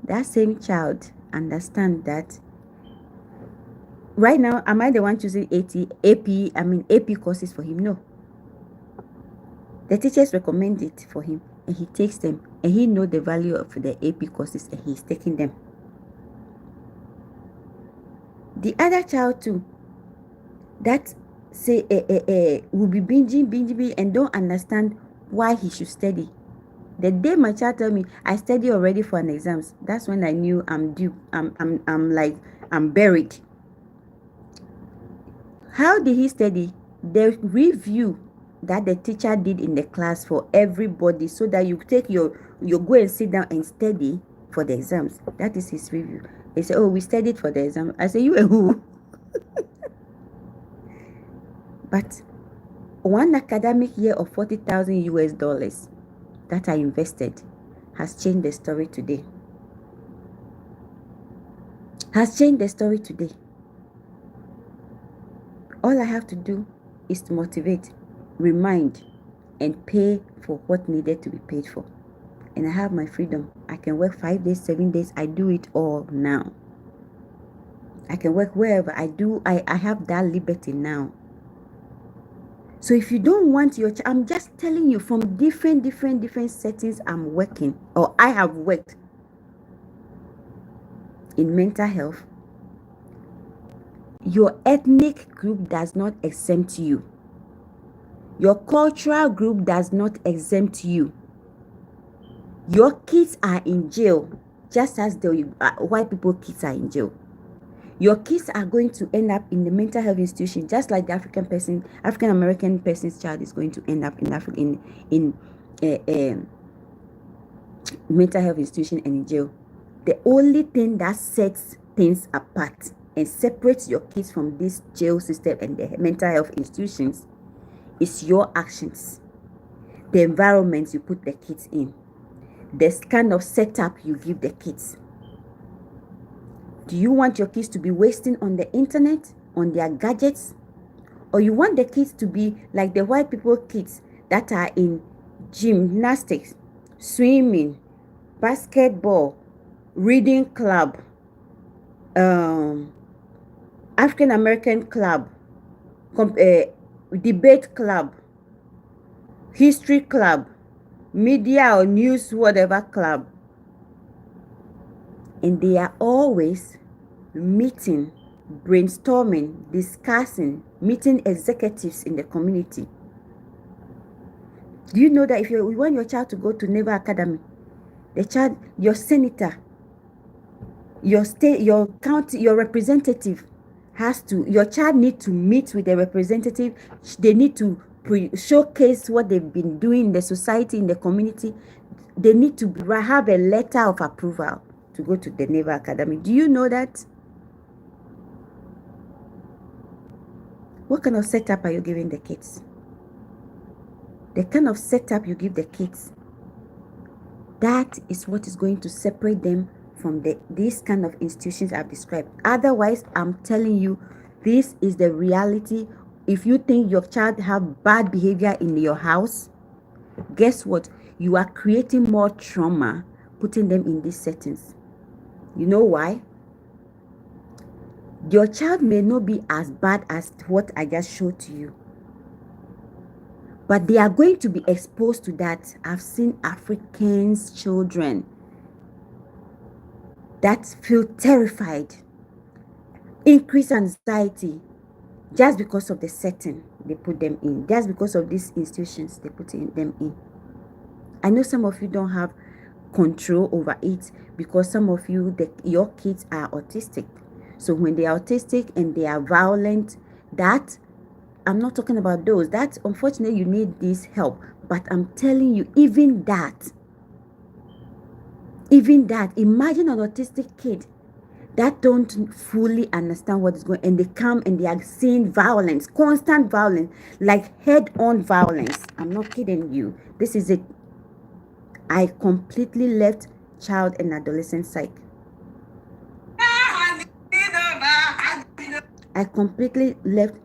that same child understand that right now, am I the one choosing AP courses for him? No. The teachers recommend it for him and he takes them, and he knows the value of the AP courses and he's taking them. The other child too, that say will be binging and don't understand why he should study. The day my child tell me I study already for an exams, that's when I knew I'm due. I'm buried. How did he study? The review that the teacher did in the class for everybody, so that you go and sit down and study for the exams. That is his review. They say, oh, we studied for the exam. I say, you a who? But one academic year of $40,000 that I invested has changed the story today. All I have to do is to motivate, remind, and pay for what needed to be paid for. And I have my freedom. I can work 5 days, 7 days. I do it all now. I can work wherever I do. I have that liberty now. So if you don't want your child, I'm just telling you from different settings I'm working, or I have worked in mental health. Your ethnic group does not exempt you. Your cultural group does not exempt you. Your kids are in jail, just as the white people kids are in jail. Your kids are going to end up in the mental health institution, just like the African American person's child is going to end up in mental health institution and in jail. The only thing that sets things apart and separates your kids from this jail system and the mental health institutions is your actions, the environment you put the kids in, this kind of setup you give the kids. Do you want your kids to be wasting on the internet, on their gadgets? Or you want the kids to be like the white people kids that are in gymnastics, swimming, basketball, reading club, African American club, debate club, history club, media or news, whatever club. And they are always meeting, brainstorming, discussing, meeting executives in the community. Do you know that if you want your child to go to Naval Academy, the child, your senator, your state, your county, your representative your child need to meet with the representative. They need to showcase what they've been doing in the society, in the community, they need to have a letter of approval to go to the Naval Academy. Do you know that? What kind of setup are you giving the kids? The kind of setup you give the kids, that is what is going to separate them from these kind of institutions I've described. Otherwise, I'm telling you, this is the reality. If you think your child have bad behavior in your house, guess what? You are creating more trauma putting them in these settings. You know why? Your child may not be as bad as what I just showed to you, but they are going to be exposed to that. I've seen Africans children that feel terrified, increased anxiety, just because of the setting they put them in, just because of these institutions they put them in. I know some of you don't have control over it because some of you, your kids are autistic. So when they are autistic and they are violent, that, I'm not talking about those. That, unfortunately, you need this help. But I'm telling you, even that, imagine an autistic kid that don't fully understand what is going on, and they come and they are seeing violence, constant violence, like head-on violence. I'm not kidding you. This is it. I completely left child and adolescent psych. I completely left.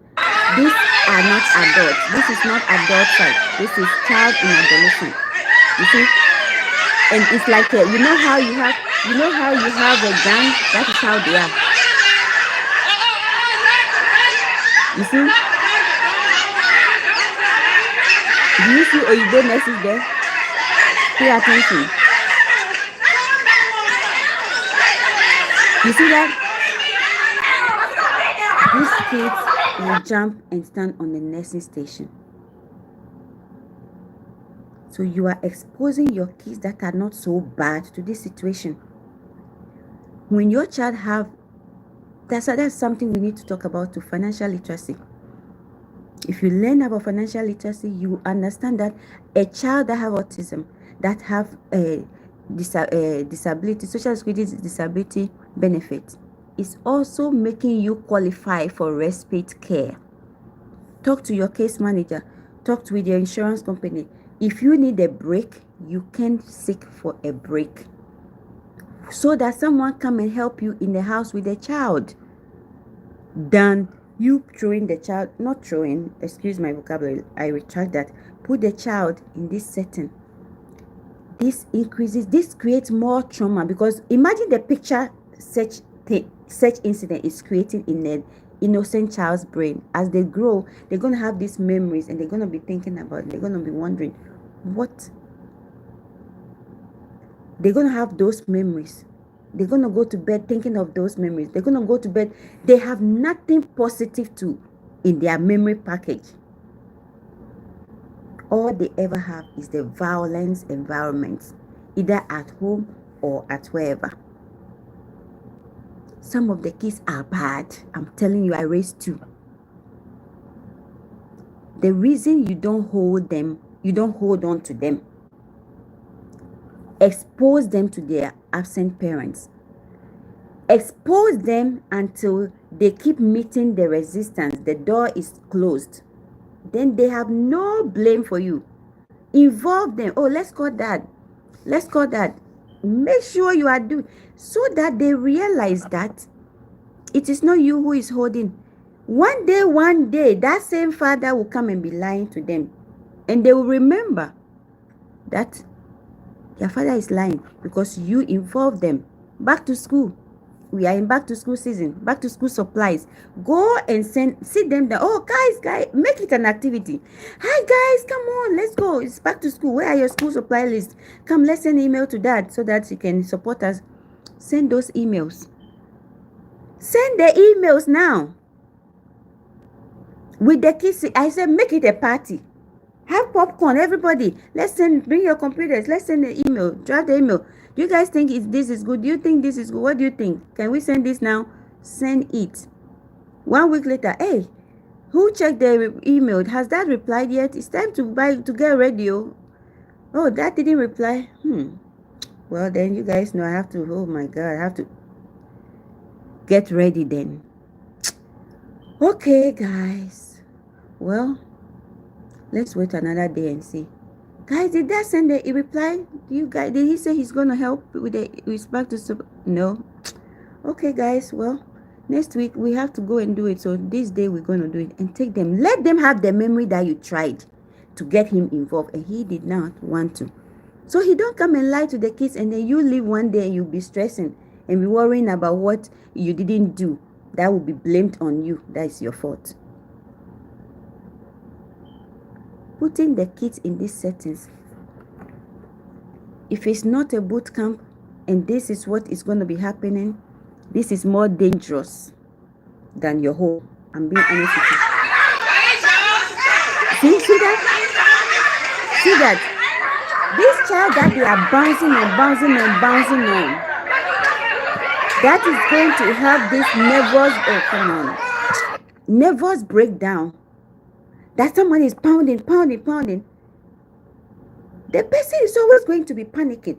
These are not adults. This is not adult psych. This is child and adolescent. You see? And it's like you know how you have a gang. That is how they are. You see? Do you see Oyibo nurses there? Pay attention. You see that? These kids will jump and stand on the nursing station. So you are exposing your kids that are not so bad to this situation. When your child have, that's something we need to talk about, to financial literacy. If you learn about financial literacy, you understand that a child that have autism, that have a disability, social security disability benefit, is also making you qualify for respite care. Talk to your case manager. Talk with your insurance company. If you need a break, you can seek for a break, so that someone come and help you in the house with the child, than you throwing the child, not throwing, excuse my vocabulary, I retract that, put the child in this setting. This creates more trauma, because imagine the picture such incident is creating in an innocent child's brain. As they grow, they're going to have these memories, and they're going to be thinking about it. They're going to be wondering what. They're going to have those memories. They're going to go to bed thinking of those memories. They're going to go to bed. They have nothing positive in their memory package. All they ever have is the violence environment, either at home or at wherever. Some of the kids are bad. I'm telling you, I raised 2. The reason you don't hold on to them, expose them to their absent parents. Expose them until they keep meeting the resistance. The door is closed. Then they have no blame for you. Involve them. Oh, let's call that. Make sure you are doing, so that they realize that it is not you who is holding. One day, that same father will come and be lying to them. And they will remember that their father is lying because you involve them. Back to school. We are in back to school season. Back to school supplies. Go and sit them down. Oh, guys, make it an activity. Hi, guys, come on, let's go. It's back to school. Where are your school supply lists? Come, let's send email to Dad so that he can support us. Send those emails. Send the emails now. With the kids, I said, make it a party. Have popcorn, everybody. Bring your computers. Let's send the email. Draft the email. Do you guys think this is good? Do you think this is good? What do you think? Can we send this now? Send it. 1 week later, hey, Who checked the email? Has that replied yet? It's time to get ready. Oh, that didn't reply. Well, then you guys know I have to. Oh my God, I have to get ready then. Okay, guys. Well, let's wait another day and see. Guys, did that send a reply? You guys, did he say he's gonna help with the respect to? No. Okay, guys. Well, next week we have to go and do it. So this day we're gonna do it and take them. Let them have the memory that you tried to get him involved, and he did not want to. So he don't come and lie to the kids, and then you leave one day and you'll be stressing and be worrying about what you didn't do. That will be blamed on you. That is your fault. Putting the kids in these settings, if it's not a boot camp and this is what is going to be happening, this is more dangerous than your home. I'm being honest with you. See that? See that? This child that they are bouncing and bouncing and bouncing on, that is going to have this nervous breakdown. That someone is pounding. The person is always going to be panicking.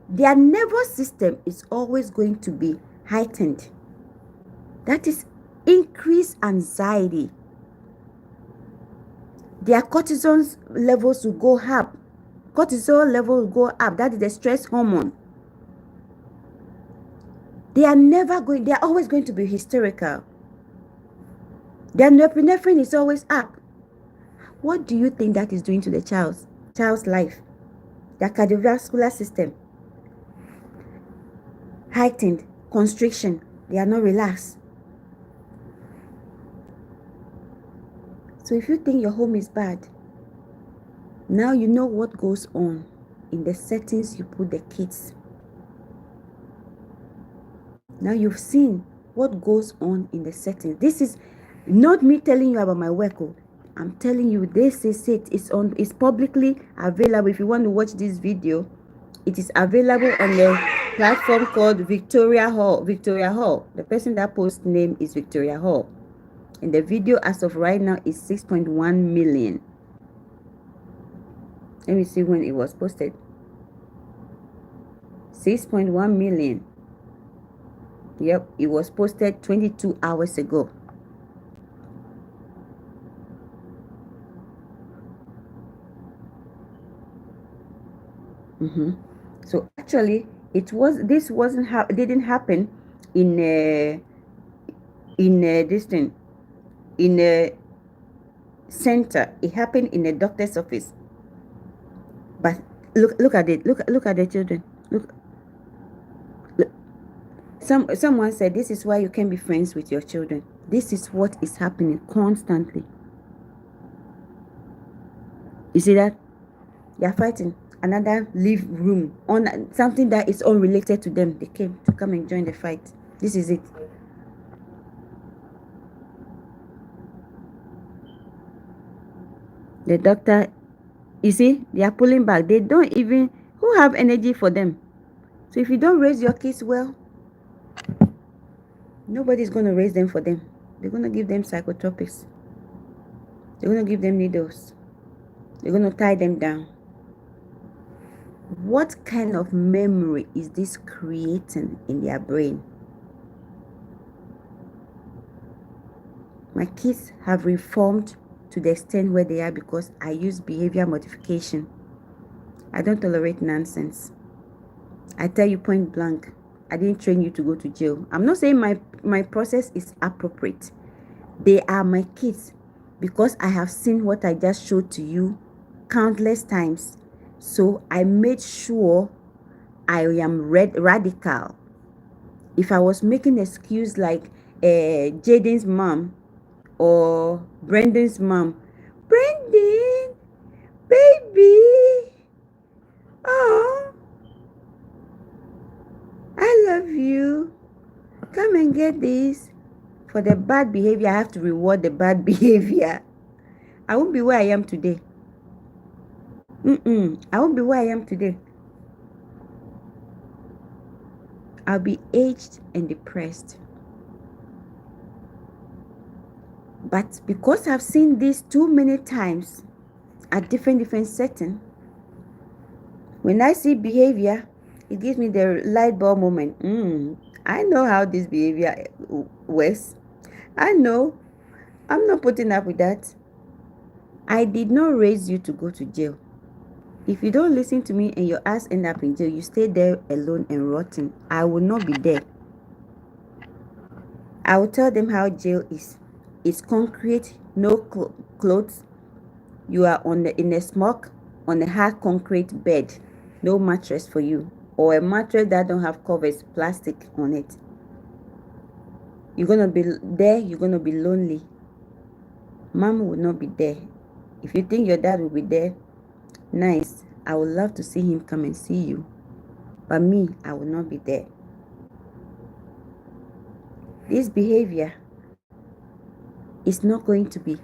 Their nervous system is always going to be heightened. That is increased anxiety. Their cortisol levels will go up. That is the stress hormone. They are always going to be hysterical. Their norepinephrine is always up. What do you think that is doing to the child's life? Their cardiovascular system heightened, constriction. They are not relaxed. So if you think your home is bad, now you know what goes on in the settings you put the kids. Now you've seen what goes on in the settings. This is not me telling you about my work. I'm telling you, this is it. It's publicly available. If you want to watch this video, it is available on the platform called Victoria Hall. The person that posts name is Victoria Hall. And the video as of right now is 6.1 million. Let me see when it was posted. 6.1 million. Yep, it was posted 22 hours ago. So actually, didn't happen in a center. It happened in a doctor's office. But look at it. Look at the children. Look. Someone said this is why you can't be friends with your children. This is what is happening constantly. You see that? They are fighting. Another leave room on something that is unrelated to them. They came to come and join the fight. This is it. The doctor, you see, they are pulling back. They don't even, who have energy for them? So if you don't raise your kids well, nobody's going to raise them for them. They're going to give them psychotropics. They're going to give them needles. They're going to tie them down. What kind of memory is this creating in their brain? My kids have reformed to the extent where they are because I use behavior modification. I don't tolerate nonsense. I tell you point blank, I didn't train you to go to jail. I'm not saying my process is appropriate. They are my kids because I have seen what I just showed to you countless times. So I made sure I am radical. If I was making an excuse like Jaden's mom or Brendan's mom, Brendan, baby, oh, I love you. Come and get this. For the bad behavior, I have to reward the bad behavior. I won't be where I am today. I won't be where I am today. I'll be aged and depressed. But because I've seen this too many times at different settings, when I see behavior, it gives me the light bulb moment. I know how this behavior works. I know. I'm not putting up with that. I did not raise you to go to jail. If you don't listen to me and your ass end up in jail, you stay there alone and rotten. I will not be there. I will tell them how jail is. It's concrete, no clothes. You are in a smoke on a hard concrete bed, no mattress for you, or a mattress that don't have covers, plastic on it. You're gonna be there. You're gonna be lonely. Mom will not be there. If you think your dad will be there, nice. I would love to see him come and see you, but me, I will not be there. This behavior is not going to be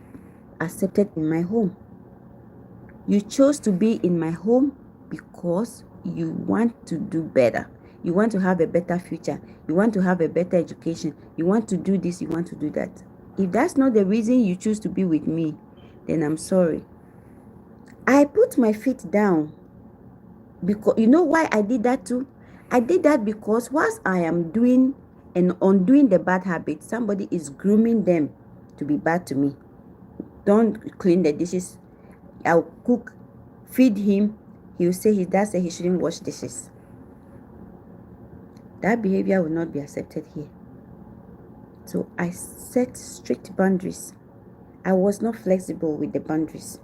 accepted in my home. You chose to be in my home because you want to do better. You want to have a better future. You want to have a better education. You want to do this. You want to do that. If that's not the reason you choose to be with me, then I'm sorry. I put my feet down because you know why I did that too? I did that because whilst I am doing and undoing the bad habits, somebody is grooming them to be bad to me. Don't clean the dishes. I'll cook, feed him. He'll say his dad said he shouldn't wash dishes. That behavior will not be accepted here. So I set strict boundaries. I was not flexible with the boundaries.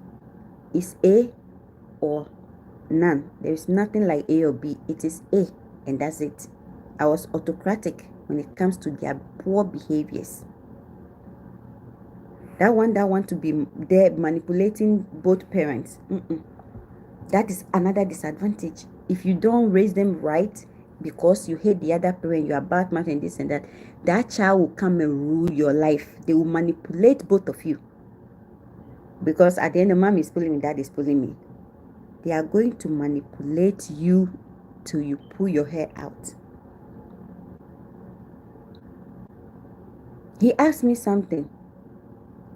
It's A or none. There is nothing like A or B. It is A, and that's it. I was autocratic when it comes to their poor behaviors. That one that want to be there manipulating both parents. That is another disadvantage. If you don't raise them right because you hate the other parent, you are bad man and this and that, that child will come and rule your life. They will manipulate both of you. Because at the end, the mom is pulling me, dad is pulling me. They are going to manipulate you till you pull your hair out. He asked me something.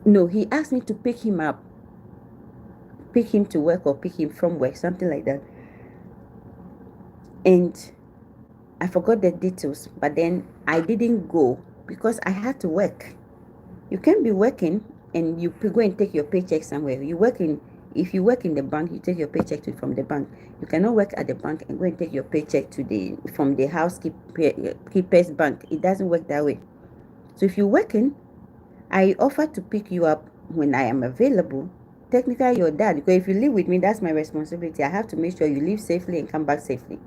No, he asked me to pick him up. Pick him to work or pick him from work, something like that. And I forgot the details, but then I didn't go because I had to work. You can't be working and you go and take your paycheck somewhere. If you work in the bank, you take your paycheck from the bank. You cannot work at the bank and go and take your paycheck from the housekeeper's bank. It doesn't work that way. So if you're working, I offer to pick you up when I am available. Technically, your dad, because if you live with me, that's my responsibility. I have to make sure you leave safely and come back safely.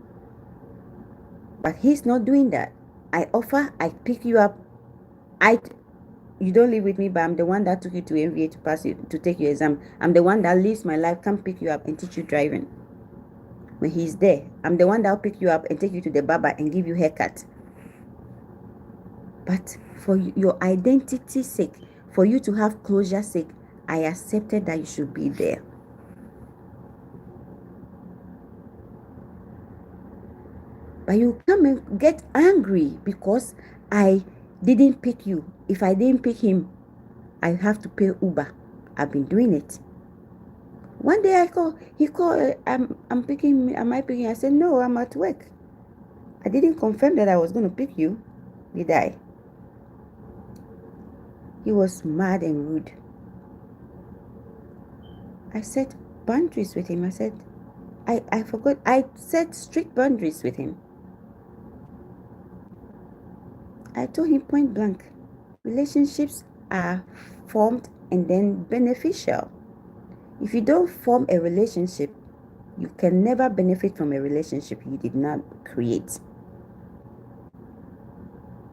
But he's not doing that. I offer, I pick you up. You don't live with me, but I'm the one that took you to MVA to take your exam. I'm the one that lives my life, come pick you up and teach you driving. When he's there, I'm the one that'll pick you up and take you to the barber and give you a haircut. But for your identity's sake, for you to have closure's sake, I accepted that you should be there. But you come and get angry because I didn't pick you. If I didn't pick him, I have to pay Uber. I've been doing it. One day he called, I'm picking, am I picking? I said, no, I'm at work. I didn't confirm that I was going to pick you, did I? He was mad and rude. I set boundaries with him. I said, I forgot. I set strict boundaries with him. I told him point blank, relationships are formed and then beneficial. If you don't form a relationship, you can never benefit from a relationship you did not create.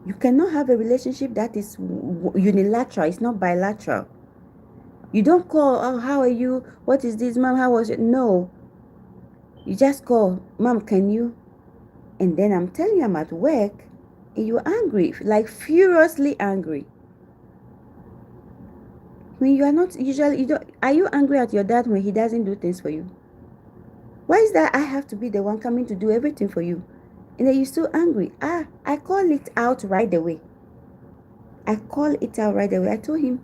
You cannot have a relationship that is unilateral. It's not bilateral. You don't call, oh, how are you? What is this, mom? How was it? No. You just call, mom, can you? And then I'm telling you I'm at work and you're angry, like furiously angry. When you are not usually, are you angry at your dad when he doesn't do things for you? Why is that I have to be the one coming to do everything for you? And then you're still angry. I call it out right away. I told him,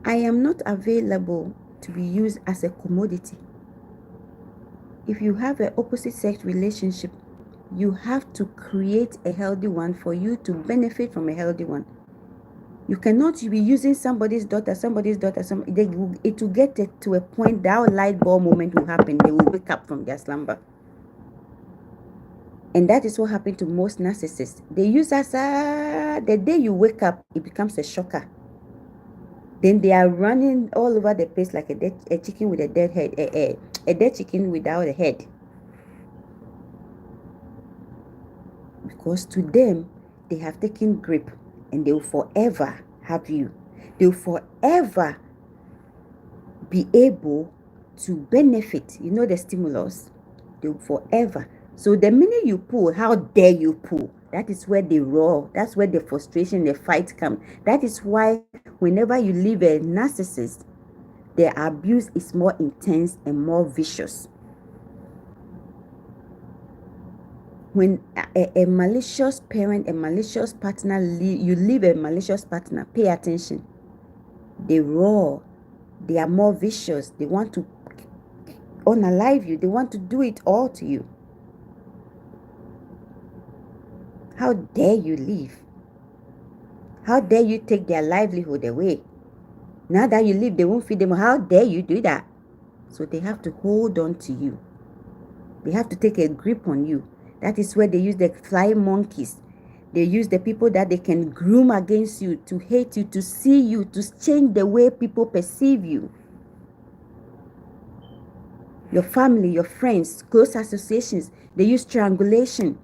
I am not available to be used as a commodity. If you have an opposite sex relationship, you have to create a healthy one for you to benefit from a healthy one. You cannot be using somebody's daughter, it will get to a point that light bulb moment will happen. They will wake up from their slumber. And that is what happened to most narcissists. They use us, the day you wake up, it becomes a shocker. Then they are running all over the place like a chicken with a dead head, a dead chicken without a head. Because to them, they have taken grip and they will forever have you. They will forever be able to benefit. You know the stimulus? They will forever. So the minute you pull, how dare you pull? That is where they roar. That's where the frustration, the fight come. That is why whenever you leave a narcissist, their abuse is more intense and more vicious. When a malicious parent, a malicious partner, you leave a malicious partner, pay attention. They roar. They are more vicious. They want to unalive you. They want to do it all to you. How dare you leave? How dare you take their livelihood away? Now that you leave, they won't feed them. How dare you do that? So they have to hold on to you. They have to take a grip on you. That is where they use the flying monkeys. They use the people that they can groom against you, to hate you, to see you, to change the way people perceive you. Your family, your friends, close associations, they use triangulation.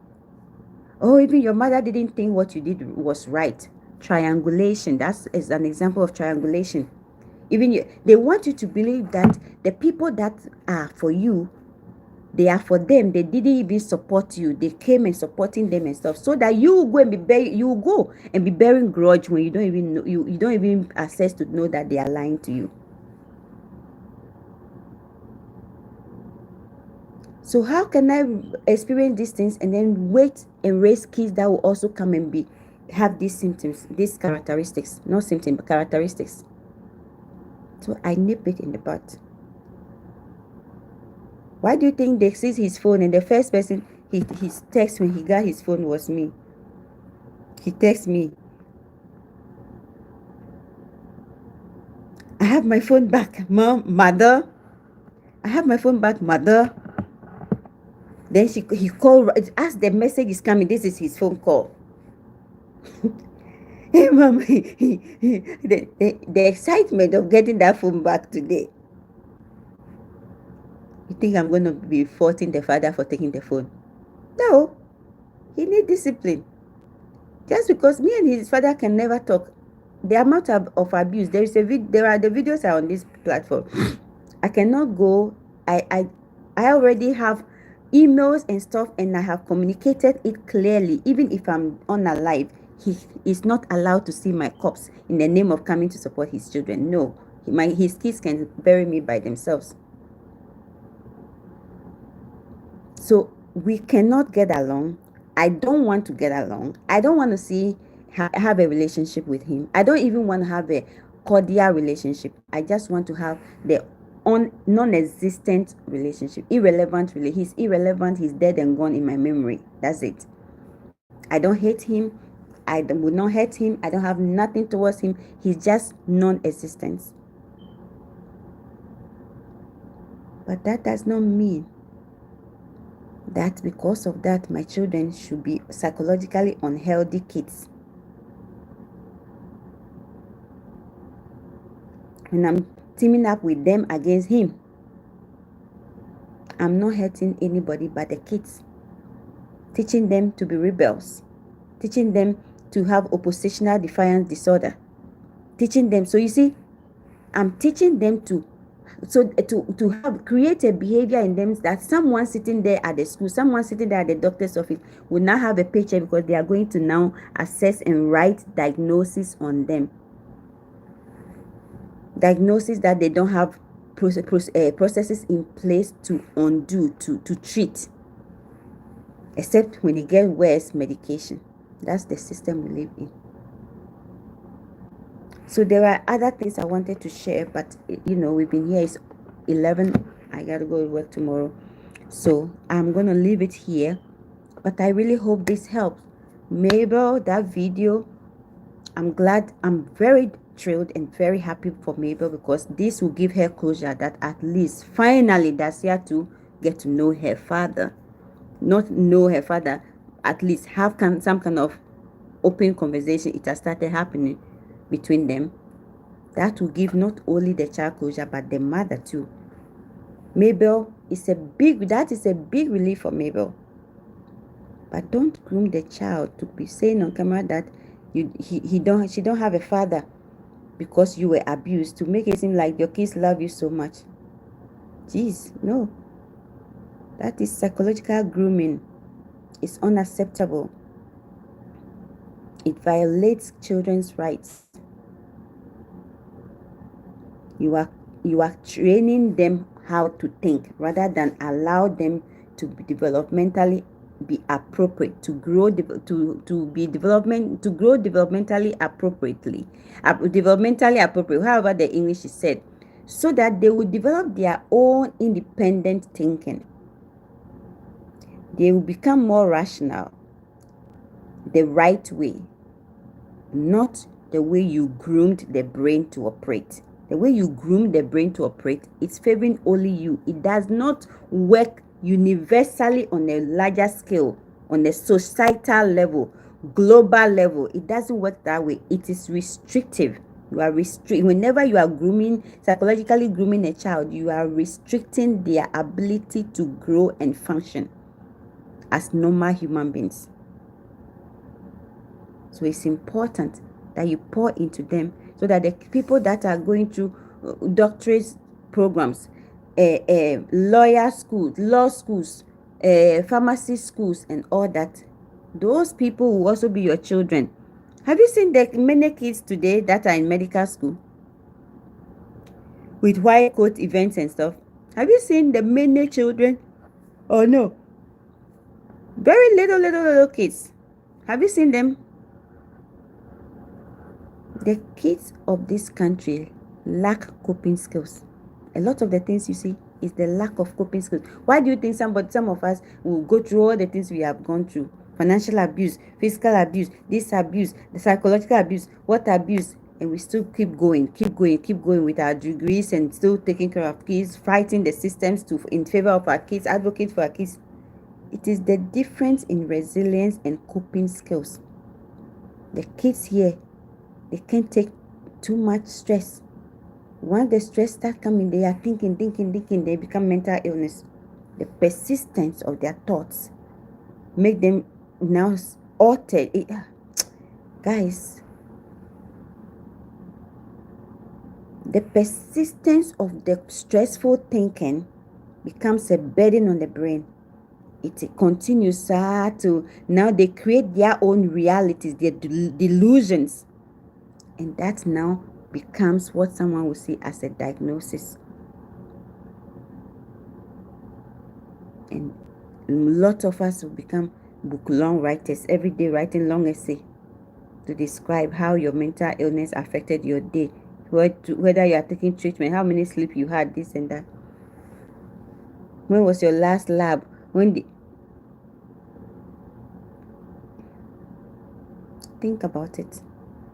Oh, even your mother didn't think what you did was right. Triangulation, that is an example of triangulation. Even they want you to believe that the people that are for you, they are for them. They didn't even support you. They came and supporting them and stuff, so that you will go and be bearing grudge when you don't even know, you don't even access to know that they are lying to you. So how can I experience these things and then wait and raise kids that will also come and have these symptoms, these characteristics, not symptoms, but characteristics? So I nip it in the bud. Why do you think they seized his phone and the first person he text when he got his phone was me? He texted me, I have my phone back, mother. I have my phone back, mother. Then he called, as the message is coming, this is his phone call. Hey, mom, the excitement of getting that phone back today. You think I'm going to be faulting the father for taking the phone? No, he needs discipline. Just because me and his father can never talk, the amount of abuse, there are the videos are on this platform. I cannot go. I already have emails and stuff, and I have communicated it clearly. Even if I'm unalive, he is not allowed to see my corpse in the name of coming to support his children. No, his kids can bury me by themselves. So we cannot get along. I don't want to get along. I don't want to have a relationship with him. I don't even want to have a cordial relationship. I just want to have the non-existent relationship, irrelevant. He's irrelevant. He's dead and gone in my memory. That's it. I don't hate him. I would not hate him. I don't have nothing towards him. He's just non-existent. But that does not mean that because of that my children should be psychologically unhealthy kids. When I'm teaming up with them against him, I'm not hurting anybody but the kids. Teaching them to be rebels. Teaching them to have oppositional defiance disorder. Teaching them. So you see, I'm teaching them to create a behavior in them that someone sitting there at the school, someone sitting there at the doctor's office will not have a paycheck because they are going to now assess and write diagnosis on them. Diagnosis that they don't have processes in place to undo, to treat, except when it gets worse, medication. That's the system we live in. So there are other things I wanted to share, but we've been here. It's 11. I gotta go to work tomorrow, so I'm gonna leave it here. But I really hope this helps. Mabel, that video, I'm very thrilled and very happy for Mabel, because this will give her closure, that at least finally Dacia to get to know her father. Not know her father, at least have some kind of open conversation. It has started happening between them. That will give not only the child closure, but the mother too. Mabel that is a big relief for Mabel. But don't groom the child to be saying on camera that she don't have a father because you were abused, to make it seem like your kids love you so much. Jeez, no. That is psychological grooming. It's unacceptable. It violates children's rights. You are training them how to think rather than allow them to be developmentally appropriate, to grow developmentally appropriately, developmentally appropriate, however the English is said, so that they will develop their own independent thinking. They will become more rational, the right way, not the way you groomed the brain to operate. The way you groom the brain to operate, it's favoring only you. It does not work universally on a larger scale, on a societal level, global level. It doesn't work that way. It is restrictive. You are whenever you are psychologically grooming a child, you are restricting their ability to grow and function as normal human beings. So it's important that you pour into them, so that the people that are going through doctorate programs, law schools, pharmacy schools, and all that, those people will also be your children. Have you seen the many kids today that are in medical school with white coat events and stuff? Have you seen the many children? Oh no, very little kids. Have you seen them? The kids of this country lack coping skills. A lot of the things you see is the lack of coping skills. Why do you think some of us will go through all the things we have gone through? Financial abuse, physical abuse, this abuse, the psychological abuse, what abuse, and we still keep going with our degrees and still taking care of kids, fighting the systems in favor of our kids, advocate for our kids. It is the difference in resilience and coping skills. The kids here, they can't take too much stress. Once the stress starts coming, they are thinking, they become mental illness. The persistence of their thoughts make them now altered. Guys, the persistence of the stressful thinking becomes a burden on the brain. It continues to, now they create their own realities, their delusions. And that now becomes what someone will see as a diagnosis. And a lot of us will become book-long writers, every day writing long essay to describe how your mental illness affected your day, whether you are taking treatment, how many sleep you had, this and that. When was your last lab? Think about it.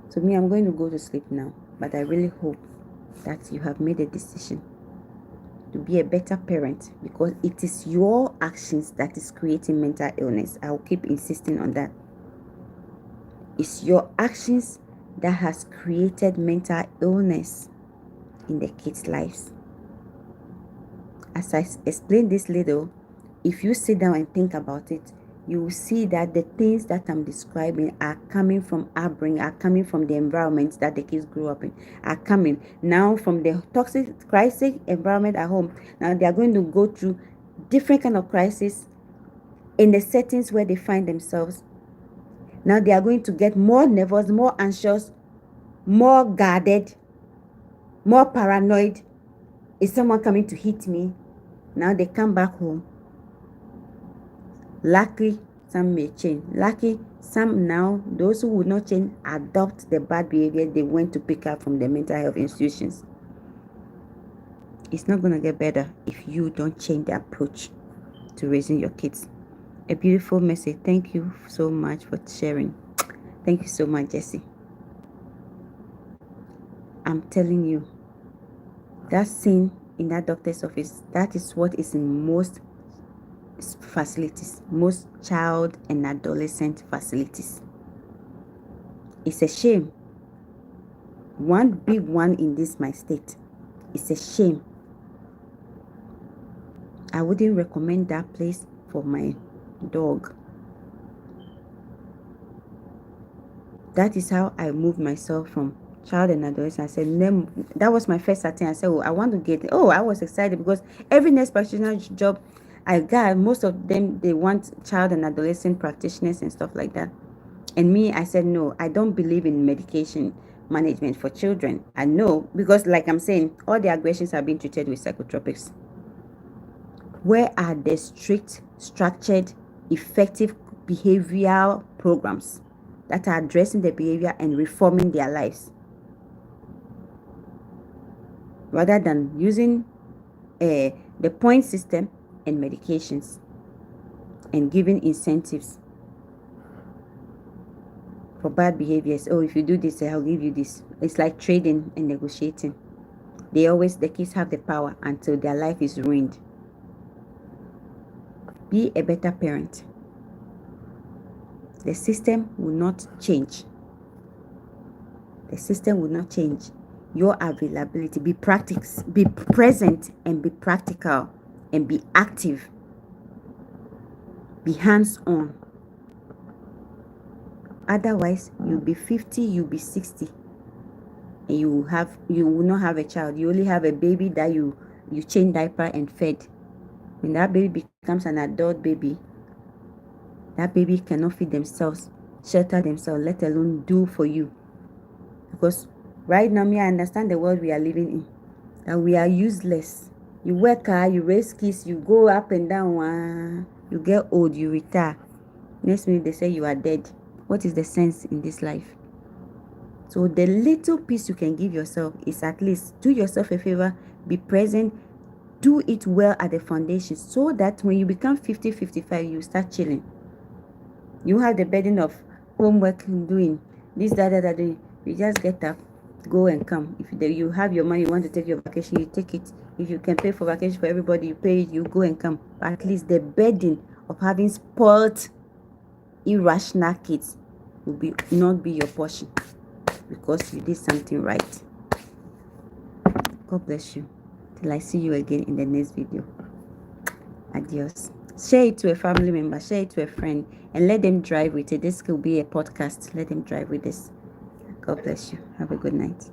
So me, I'm going to go to sleep now, but I really hope that you have made a decision to be a better parent, because it is your actions that is creating mental illness. I will keep insisting on that. It's your actions that has created mental illness in the kids' lives. As I explained this little, if you sit down and think about it, you will see that the things that I'm describing are coming from upbringing, are coming from the environment that the kids grew up in, are coming now from the toxic crisis environment at home. Now they are going to go through different kind of crisis in the settings where they find themselves. Now they are going to get more nervous, more anxious, more guarded, more paranoid. Is someone coming to hit me? Now they come back home. Luckily, some may change. Lucky, some now, those who would not change, adopt the bad behavior they went to pick up from the mental health institutions. It's not going to get better if you don't change the approach to raising your kids. A beautiful message. Thank you so much for sharing. Thank you so much, Jessie. I'm telling you, that scene in that doctor's office, that is what is in most facilities, most child and adolescent facilities. It's a shame. One big one in this my state. It's a shame. I wouldn't recommend that place for my dog. That is how I moved myself from child and adolescent. I said, that was my first attempt. I said, I want to get it. I was excited because every nurse practitioner job I got, most of them, they want child and adolescent practitioners and stuff like that. And me, I said, no, I don't believe in medication management for children. I know, because like I'm saying, all the aggressions are being treated with psychotropics. Where are the strict, structured, effective behavioral programs that are addressing the behavior and reforming their lives? Rather than using the point system and medications and giving incentives for bad behaviors. If you do this, I'll give you this. It's like trading and negotiating. The kids have the power until their life is ruined. Be a better parent. The system will not change. The system will not change. Your availability, be present and be practical and be active. Be hands-on. Otherwise, you'll be 50, you'll be 60, and you will not have a child. You only have a baby that you change diaper and fed. When that baby becomes an adult baby, that baby cannot feed themselves, shelter themselves, let alone do for you. Because right now, I understand the world we are living in, that we are useless. You work hard, you raise kids, you go up and down, you get old, you retire. Next minute, they say you are dead. What is the sense in this life? So the little piece you can give yourself is at least do yourself a favor, be present, do it well at the foundation, so that when you become 50, 55, you start chilling. You have the burden of homework doing this, that. You just get up, go and come. If you have your money, you want to take your vacation, you take it. If you can pay for vacation for everybody, you pay it, you go and come. But at least the burden of having spoiled, irrational kids will not be your portion, because you did something right. God bless you. Till I see you again in the next video. Adios. Share it to a family member, share it to a friend, and let them drive with it. This could be a podcast. Let them drive with this. God bless you. Have a good night.